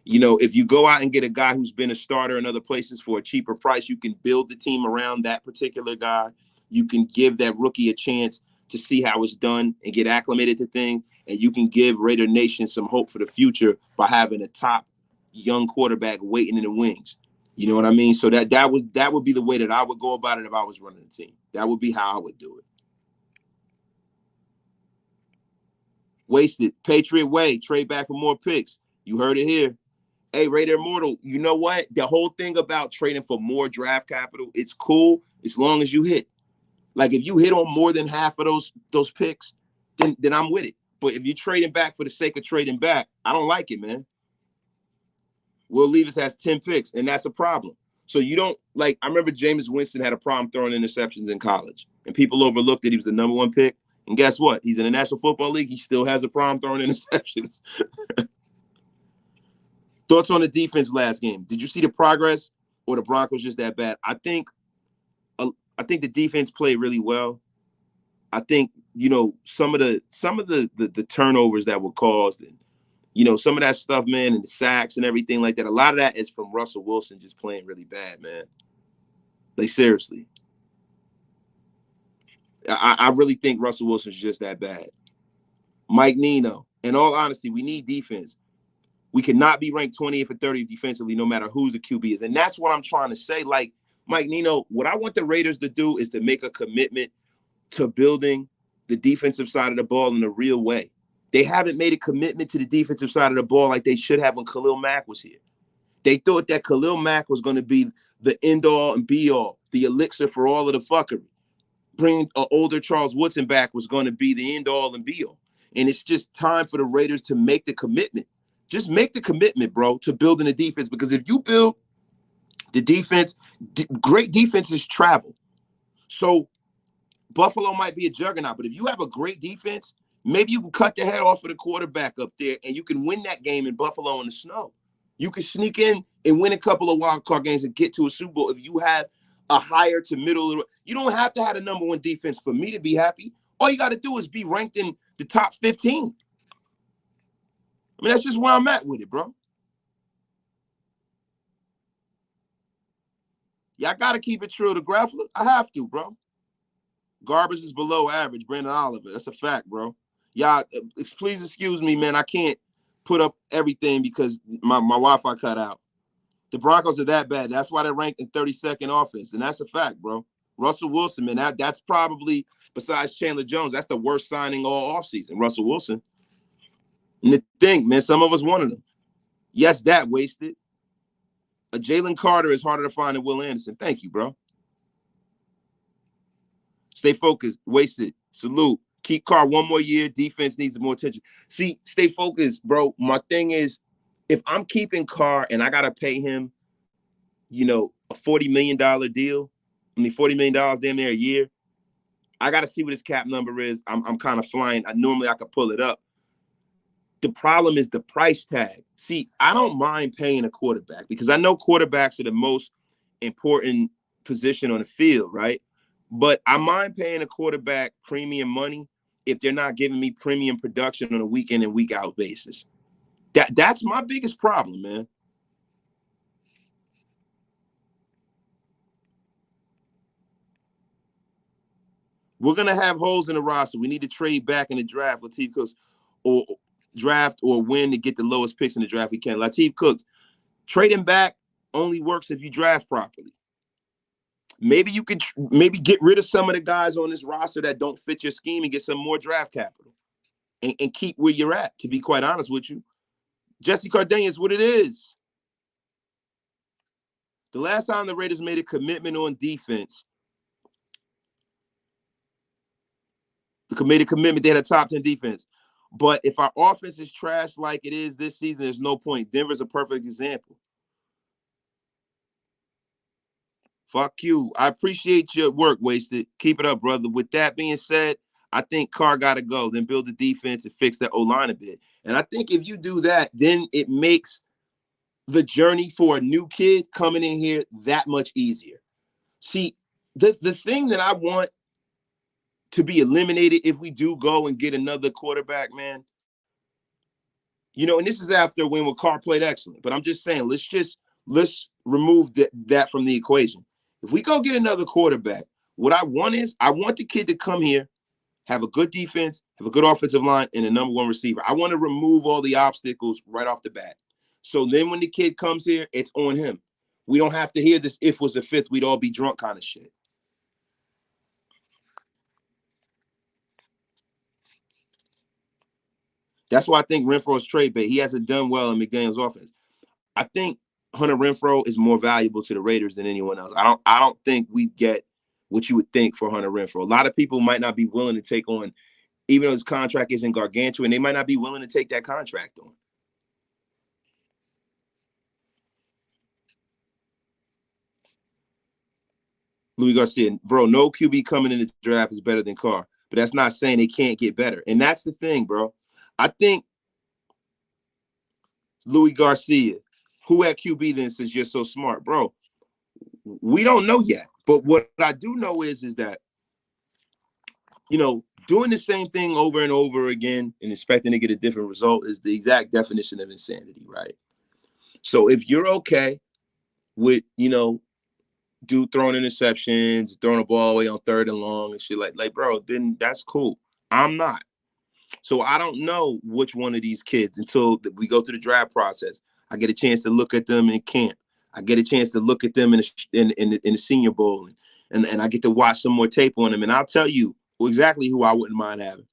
You know, if you go out and get a guy who's been a starter in other places for a cheaper price, you can build the team around that particular guy. You can give that rookie a chance to see how it's done and get acclimated to things. And you can give Raider Nation some hope for the future by having a top young quarterback waiting in the wings. You know what I mean? So that would be the way that I would go about it if I was running the team. That would be how I would do it. Wasted. Patriot way. Trade back for more picks. You heard it here. Hey, Raider Immortal, you know what? The whole thing about trading for more draft capital, it's cool as long as you hit. Like, if you hit on more than half of those picks, then I'm with it. But if you're trading back for the sake of trading back, I don't like it, man. Will Levis has 10 picks, and that's a problem. So you don't, like, I remember Jameis Winston had a problem throwing interceptions in college, and people overlooked that he was the number 1 pick. And guess what? He's in the National Football League. He still has a problem throwing interceptions. Thoughts on the defense last game? Did you see the progress, or the Broncos just that bad? I think the defense played really well. I think, you know, some of the turnovers that were caused, and, you know, some of that stuff, man, and the sacks and everything like that, a lot of that is from Russell Wilson just playing really bad, man. Like, seriously. I really think Russell Wilson's just that bad. Mike Nino, in all honesty, we need defense. We cannot be ranked 20th or 30th defensively no matter who the QB is. And that's what I'm trying to say. Like, Mike Nino, what I want the Raiders to do is to make a commitment to building the defensive side of the ball in a real way. They haven't made a commitment to the defensive side of the ball like they should have when Khalil Mack was here. They thought that Khalil Mack was going to be the end-all and be-all, the elixir for all of the fuckery. Bringing an older Charles Woodson back was going to be the end-all and be-all. And it's just time for the Raiders to make the commitment. Just make the commitment, bro, to building a defense. Because if you build the defense, great defenses travel. So Buffalo might be a juggernaut, but if you have a great defense, maybe you can cut the head off of the quarterback up there and you can win that game in Buffalo in the snow. You can sneak in and win a couple of wild card games and get to a Super Bowl if you have a higher to middle. You don't have to have the number 1 defense for me to be happy. All you got to do is be ranked in the top 15. I mean, that's just where I'm at with it, bro. Yeah, I got to keep it true to Graffler. I have to, bro. Garbage is below average, Brandon Oliver. That's a fact, bro. Y'all, please excuse me, man. I can't put up everything because my Wi-Fi cut out. The Broncos are that bad. That's why they're ranked in 32nd offense, and that's a fact, bro. Russell Wilson, man, that's probably, besides Chandler Jones, that's the worst signing all offseason, Russell Wilson. And the thing, man, some of us wanted him. Yes, that wasted. A Jalen Carter is harder to find than Will Anderson. Thank you, bro. Stay focused. Wasted. Salute. Keep Carr one more year. Defense needs more attention. See, stay focused, bro. My thing is, if I'm keeping Carr and I got to pay him, a $40 million deal, $40 million damn near a year, I got to see what his cap number is. I'm kind of flying. Normally I could pull it up. The problem is the price tag. See, I don't mind paying a quarterback because I know quarterbacks are the most important position on the field, right? But I mind paying a quarterback premium money if they're not giving me premium production on a week in and week out basis. That's my biggest problem, man. We're going to have holes in the roster. We need to trade back in the draft, Lateef Cooks, or draft or win to get the lowest picks in the draft we can. Lateef Cooks, trading back only works if you draft properly. Maybe you could get rid of some of the guys on this roster that don't fit your scheme and get some more draft capital and keep where you're at, to be quite honest with you. Jesse Cardania is what it is. The last time the Raiders made a commitment on defense, made a commitment, they had a top 10 defense. But if our offense is trash like it is this season, there's no point. Denver's a perfect example. Fuck you. I appreciate your work, Wasted. Keep it up, brother. With that being said, I think Carr got to go. Then build the defense and fix that O-line a bit. And I think if you do that, then it makes the journey for a new kid coming in here that much easier. See, the thing that I want to be eliminated if we do go and get another quarterback, man, and this is after when Carr played excellent. But I'm just saying, let's remove that from the equation. If we go get another quarterback, what I want the kid to come here, have a good defense, have a good offensive line, and a number one receiver. I want to remove all the obstacles right off the bat. So then when the kid comes here, it's on him. We don't have to hear this if was a fifth, we'd all be drunk kind of shit. That's why I think Renfro's trade bait. He hasn't done well in McDaniel's offense. I think Hunter Renfrow is more valuable to the Raiders than anyone else. I don't think we get what you would think for Hunter Renfrow. A lot of people might not be willing to take on, even though his contract isn't gargantuan, they might not be willing to take that contract on. Louis Garcia, bro, no QB coming in the draft is better than Carr. But that's not saying they can't get better. And that's the thing, bro. I think Louis Garcia, who at QB then since you're so smart, bro? We don't know yet. But what I do know is that, doing the same thing over and over again and expecting to get a different result is the exact definition of insanity, right? So if you're okay with, dude throwing interceptions, throwing a ball away on 3rd and long and shit like bro, then that's cool. I'm not. So I don't know which one of these kids until we go through the draft process. I get a chance to look at them in camp. I get a chance to look at them in the Senior Bowl, and I get to watch some more tape on them. And I'll tell you exactly who I wouldn't mind having.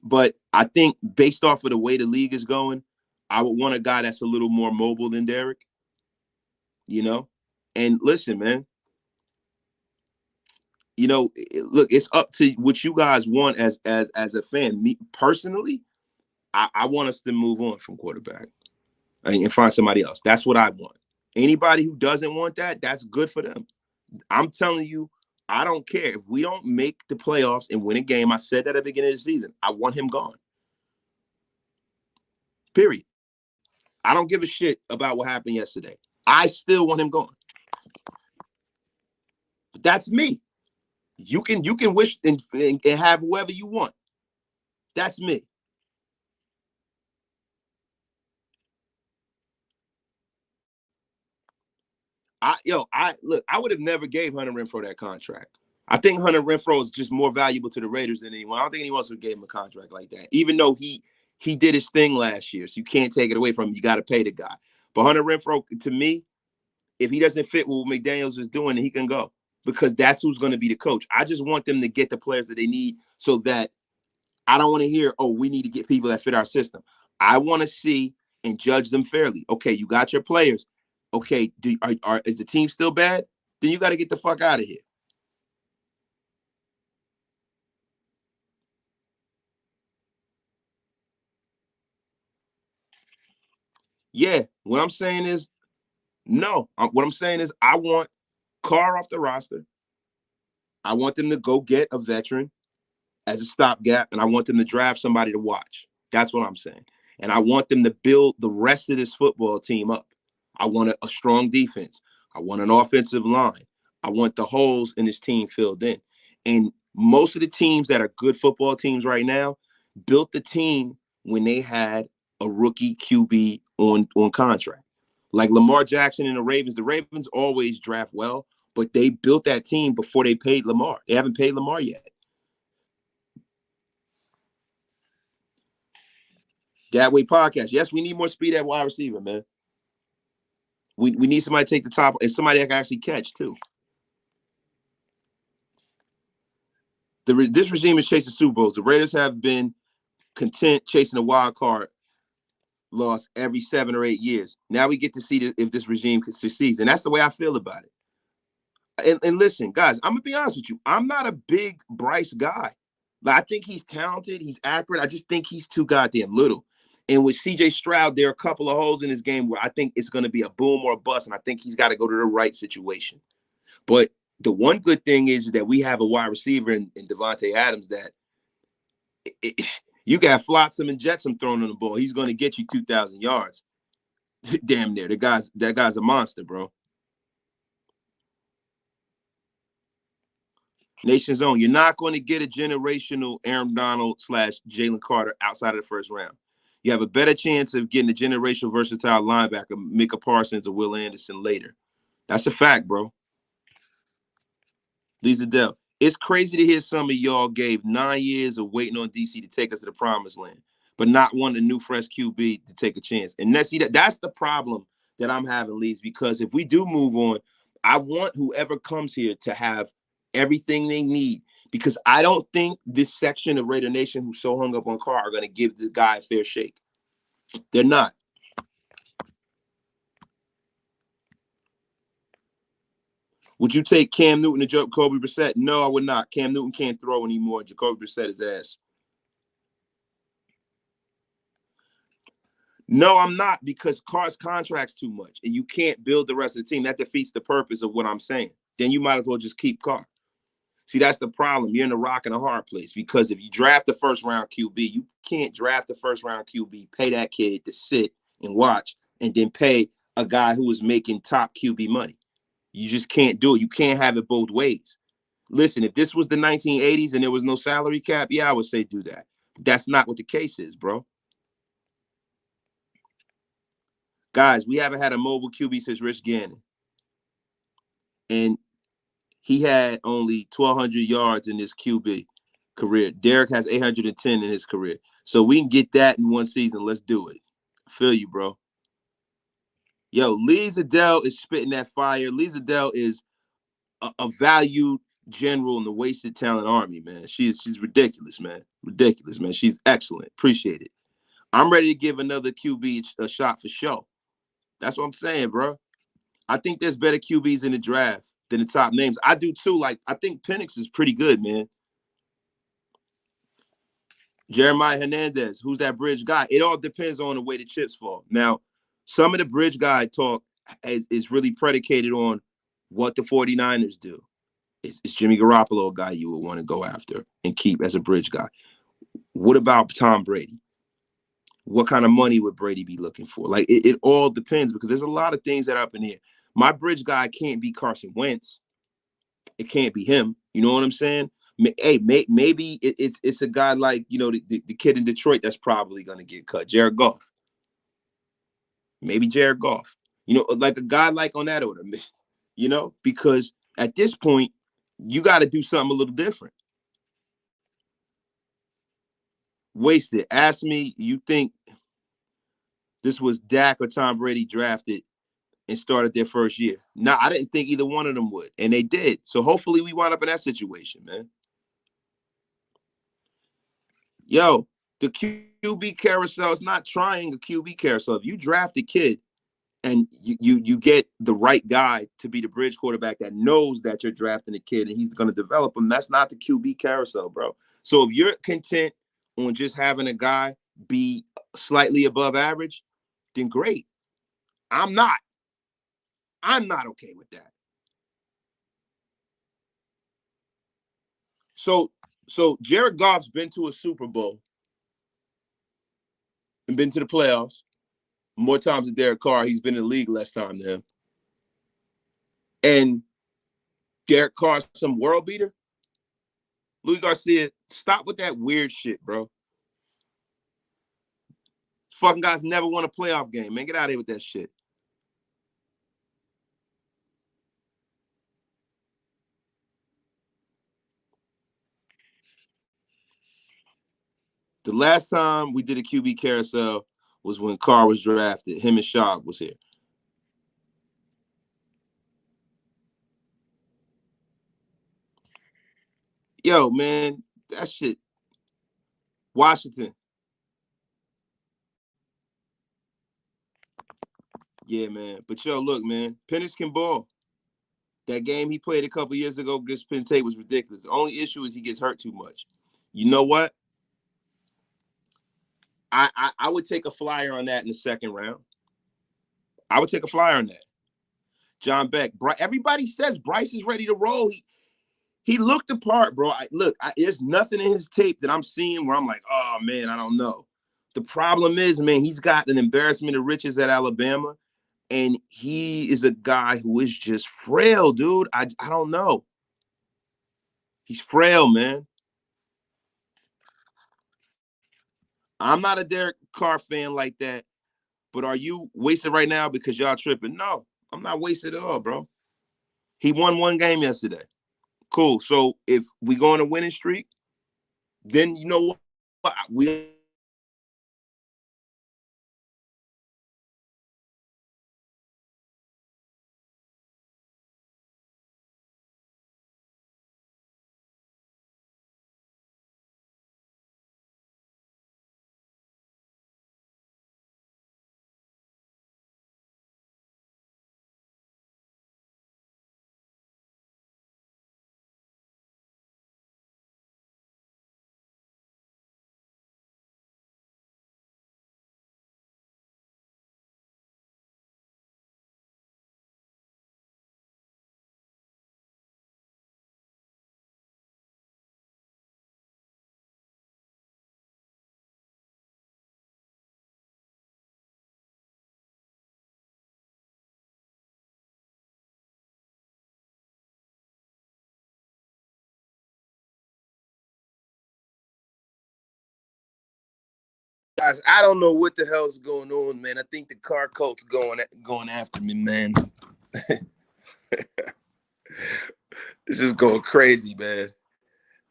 But I think based off of the way the league is going, I would want a guy that's a little more mobile than Derek. And listen, man. Look, it's up to what you guys want as a fan. Me personally, I want us to move on from quarterback and find somebody else. That's what I want. Anybody who doesn't want that, that's good for them. I'm telling you, I don't care. If we don't make the playoffs and win a game, I said that at the beginning of the season, I want him gone. Period. I don't give a shit about what happened yesterday. I still want him gone. But that's me. You can wish and have whoever you want. That's me. I would have never gave Hunter Renfrow that contract. I think Hunter Renfrow is just more valuable to the Raiders than anyone. I don't think anyone else would have gave him a contract like that, even though he did his thing last year. So you can't take it away from him. You got to pay the guy. But Hunter Renfrow, to me, If he doesn't fit what McDaniels is doing, then he can go, because that's who's going to be the coach. I just want them to get the players that they need, so that I don't want to hear, oh, we need to get people that fit our system. I want to see and judge them fairly. Okay, you got your players. Okay, is the team still bad? Then you got to get the fuck out of here. Yeah, what I'm saying is no. What I'm saying is I want Carr off the roster. I want them to go get a veteran as a stopgap, and I want them to draft somebody to watch. That's what I'm saying. And I want them to build the rest of this football team up. I want a strong defense. I want an offensive line. I want the holes in this team filled in. And most of the teams that are good football teams right now built the team when they had a rookie QB on contract. Like Lamar Jackson and the Ravens always draft well, but they built that team before they paid Lamar. They haven't paid Lamar yet. That Way Podcast. Yes, we need more speed at wide receiver, man. We need somebody to take the top, and somebody that can actually catch too. This regime is chasing Super Bowls. The Raiders have been content chasing a wild card loss every 7 or 8 years. Now we get to see if this regime succeeds, and that's the way I feel about it. And listen, guys, I'm gonna be honest with you. I'm not a big Bryce guy. Like, I think he's talented. He's accurate. I just think he's too goddamn little. And with CJ Stroud, there are a couple of holes in his game where I think it's going to be a boom or a bust, and I think he's got to go to the right situation. But the one good thing is that we have a wide receiver in Devontae Adams that you got Flotsam and Jetsam thrown on the ball. He's going to get you 2,000 yards. Damn near. That guy's a monster, bro. Nation's own. You're not going to get a generational Aaron Donald / Jalen Carter outside of the first round. You have a better chance of getting a generational versatile linebacker, Micah Parsons or Will Anderson later. That's a fact, bro. Lisa Dell. It's crazy to hear some of y'all gave 9 years of waiting on DC to take us to the promised land, but not want a new fresh QB to take a chance. And that's the problem that I'm having, Lise, because if we do move on, I want whoever comes here to have everything they need, because I don't think this section of Raider Nation who's so hung up on Carr are going to give the guy a fair shake. They're not. Would you take Cam Newton to Jacoby Brissett? No, I would not. Cam Newton can't throw anymore. Jacoby Brissett is ass. No, I'm not, because Carr's contract's too much, and you can't build the rest of the team. That defeats the purpose of what I'm saying. Then you might as well just keep Carr. See, that's the problem. You're in a rock and a hard place, because if you draft the first-round QB, you can't draft the first-round QB, pay that kid to sit and watch, and then pay a guy who is making top QB money. You just can't do it. You can't have it both ways. Listen, if this was the 1980s and there was no salary cap, yeah, I would say do that. But that's not what the case is, bro. Guys, we haven't had a mobile QB since Rich Gannon. And he had only 1,200 yards in his QB career. Derek has 810 in his career. So we can get that in one season. Let's do it. I feel you, bro. Yo, Lee Zadell is spitting that fire. Lee Zadell is a valued general in the wasted talent army, man. She's ridiculous, man. Ridiculous, man. She's excellent. Appreciate it. I'm ready to give another QB a shot for show. That's what I'm saying, bro. I think there's better QBs in the draft than the top names. I do too. Like, I think Penix is pretty good, man. Jeremiah Hernandez, who's that bridge guy? It all depends on the way the chips fall. Now, some of the bridge guy talk is really predicated on what the 49ers do. It's Jimmy Garoppolo a guy you would want to go after and keep as a bridge guy? What about Tom Brady? What kind of money would Brady be looking for? Like, it all depends, because there's a lot of things that are up in here. My bridge guy can't be Carson Wentz. It can't be him. You know what I'm saying? Hey, maybe it's a guy like, you know, the kid in Detroit that's probably going to get cut, Jared Goff. Maybe Jared Goff. You know, like a guy like on that order, you know, because at this point, you got to do something a little different. Wasted. Ask me, you think this was Dak or Tom Brady drafted and started their first year. Now, I didn't think either one of them would, and they did. So hopefully we wind up in that situation, man. Yo, the QB carousel is not trying a QB carousel. If you draft a kid and you get the right guy to be the bridge quarterback that knows that you're drafting a kid and he's going to develop him, that's not the QB carousel, bro. So if you're content on just having a guy be slightly above average, then great. I'm not. I'm not okay with that. So Jared Goff's been to a Super Bowl and been to the playoffs more times than Derek Carr. He's been in the league less time than him. And Derek Carr's some world beater. Louis Garcia, stop with that weird shit, bro. Fucking guys never won a playoff game, man. Get out of here with that shit. The last time we did a QB carousel was when Carr was drafted. Him and Schaub was here. Yo, man, that shit. Washington. Yeah, man. But yo, look, man, Penix can ball. That game he played a couple years ago against Penn State was ridiculous. The only issue is he gets hurt too much. You know what? I would take a flyer on that in the second round. I would take a flyer on that. John Beck. Everybody says Bryce is ready to roll. He looked the part, bro. There's nothing in his tape that I'm seeing where I'm like, oh, man, I don't know. The problem is, man, he's got an embarrassment of riches at Alabama, and he is a guy who is just frail, dude. I don't know. He's frail, man. I'm not a Derek Carr fan like that, but are you wasted right now because y'all tripping? No, I'm not wasted at all, bro. He won one game yesterday. Cool. So if we go on a winning streak, then you know what? We guys, I don't know what the hell's going on, man. I think the car cult's going after me, man. This is going crazy, man.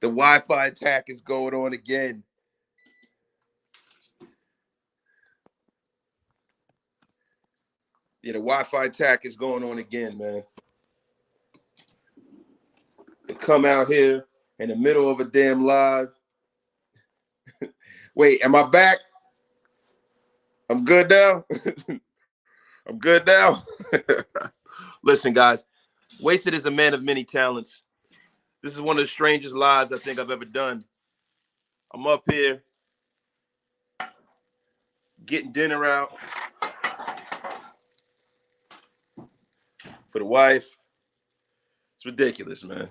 The Wi-Fi attack is going on again. Yeah, the Wi-Fi attack is going on again, man. They come out here in the middle of a damn live. Wait, am I back? I'm good now. I'm good now. Listen, guys, Wasted is a man of many talents. This is one of the strangest lives I think I've ever done. I'm up here getting dinner out for the wife. It's ridiculous, man.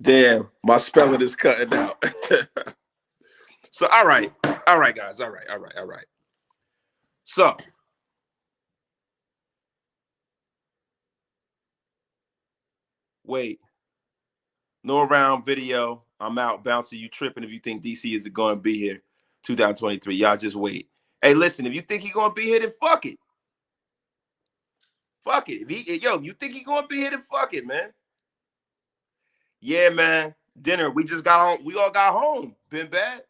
Damn, my spelling is cutting out. So, all right, guys, all right. So, wait, no round video. I'm out bouncing. You tripping if you think DC is going to be here 2023. Y'all just wait. Hey, listen, if you think he's going to be here, then fuck it. Fuck it. If you think he's going to be here, then fuck it, man. Yeah, man. Dinner. We just got home. We all got home. Been bad.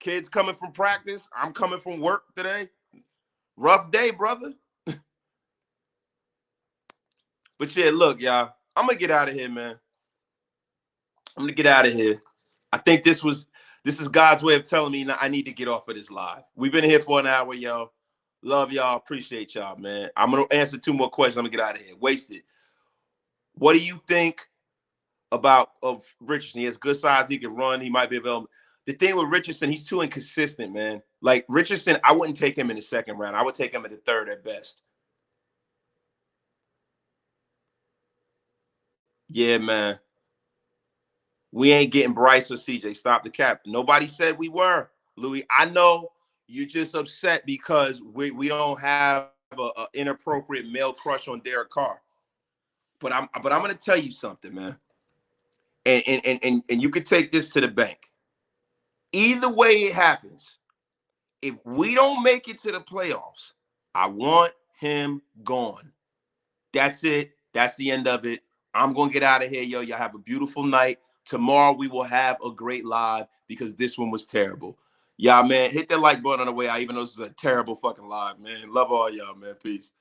Kids coming from practice. I'm coming from work today. Rough day, brother. But yeah, look, y'all. I'm gonna get out of here, man. I'm gonna get out of here. I think this is God's way of telling me I need to get off of this live. We've been here for an hour, yo. Love y'all. Appreciate y'all, man. I'm gonna answer 2 more questions. I'm gonna get out of here. Wasted. What do you think about of Richardson? He has good size. He can run. He might be available. The thing with Richardson, he's too inconsistent, man. Like Richardson, I wouldn't take him in the 2nd round. I would take him in the 3rd at best. Yeah, man. We ain't getting Bryce or CJ. Stop the cap. Nobody said we were, Louis. I know you're just upset because we don't have a inappropriate male crush on Derek Carr. But I'm gonna tell you something, man. And you could take this to the bank. Either way it happens, if we don't make it to the playoffs, I want him gone. That's it. That's the end of it. I'm going to get out of here, yo. Y'all have a beautiful night. Tomorrow we will have a great live because this one was terrible. Y'all, man, hit that like button on the way out, even though this is a terrible fucking live, man. Love all y'all, man. Peace.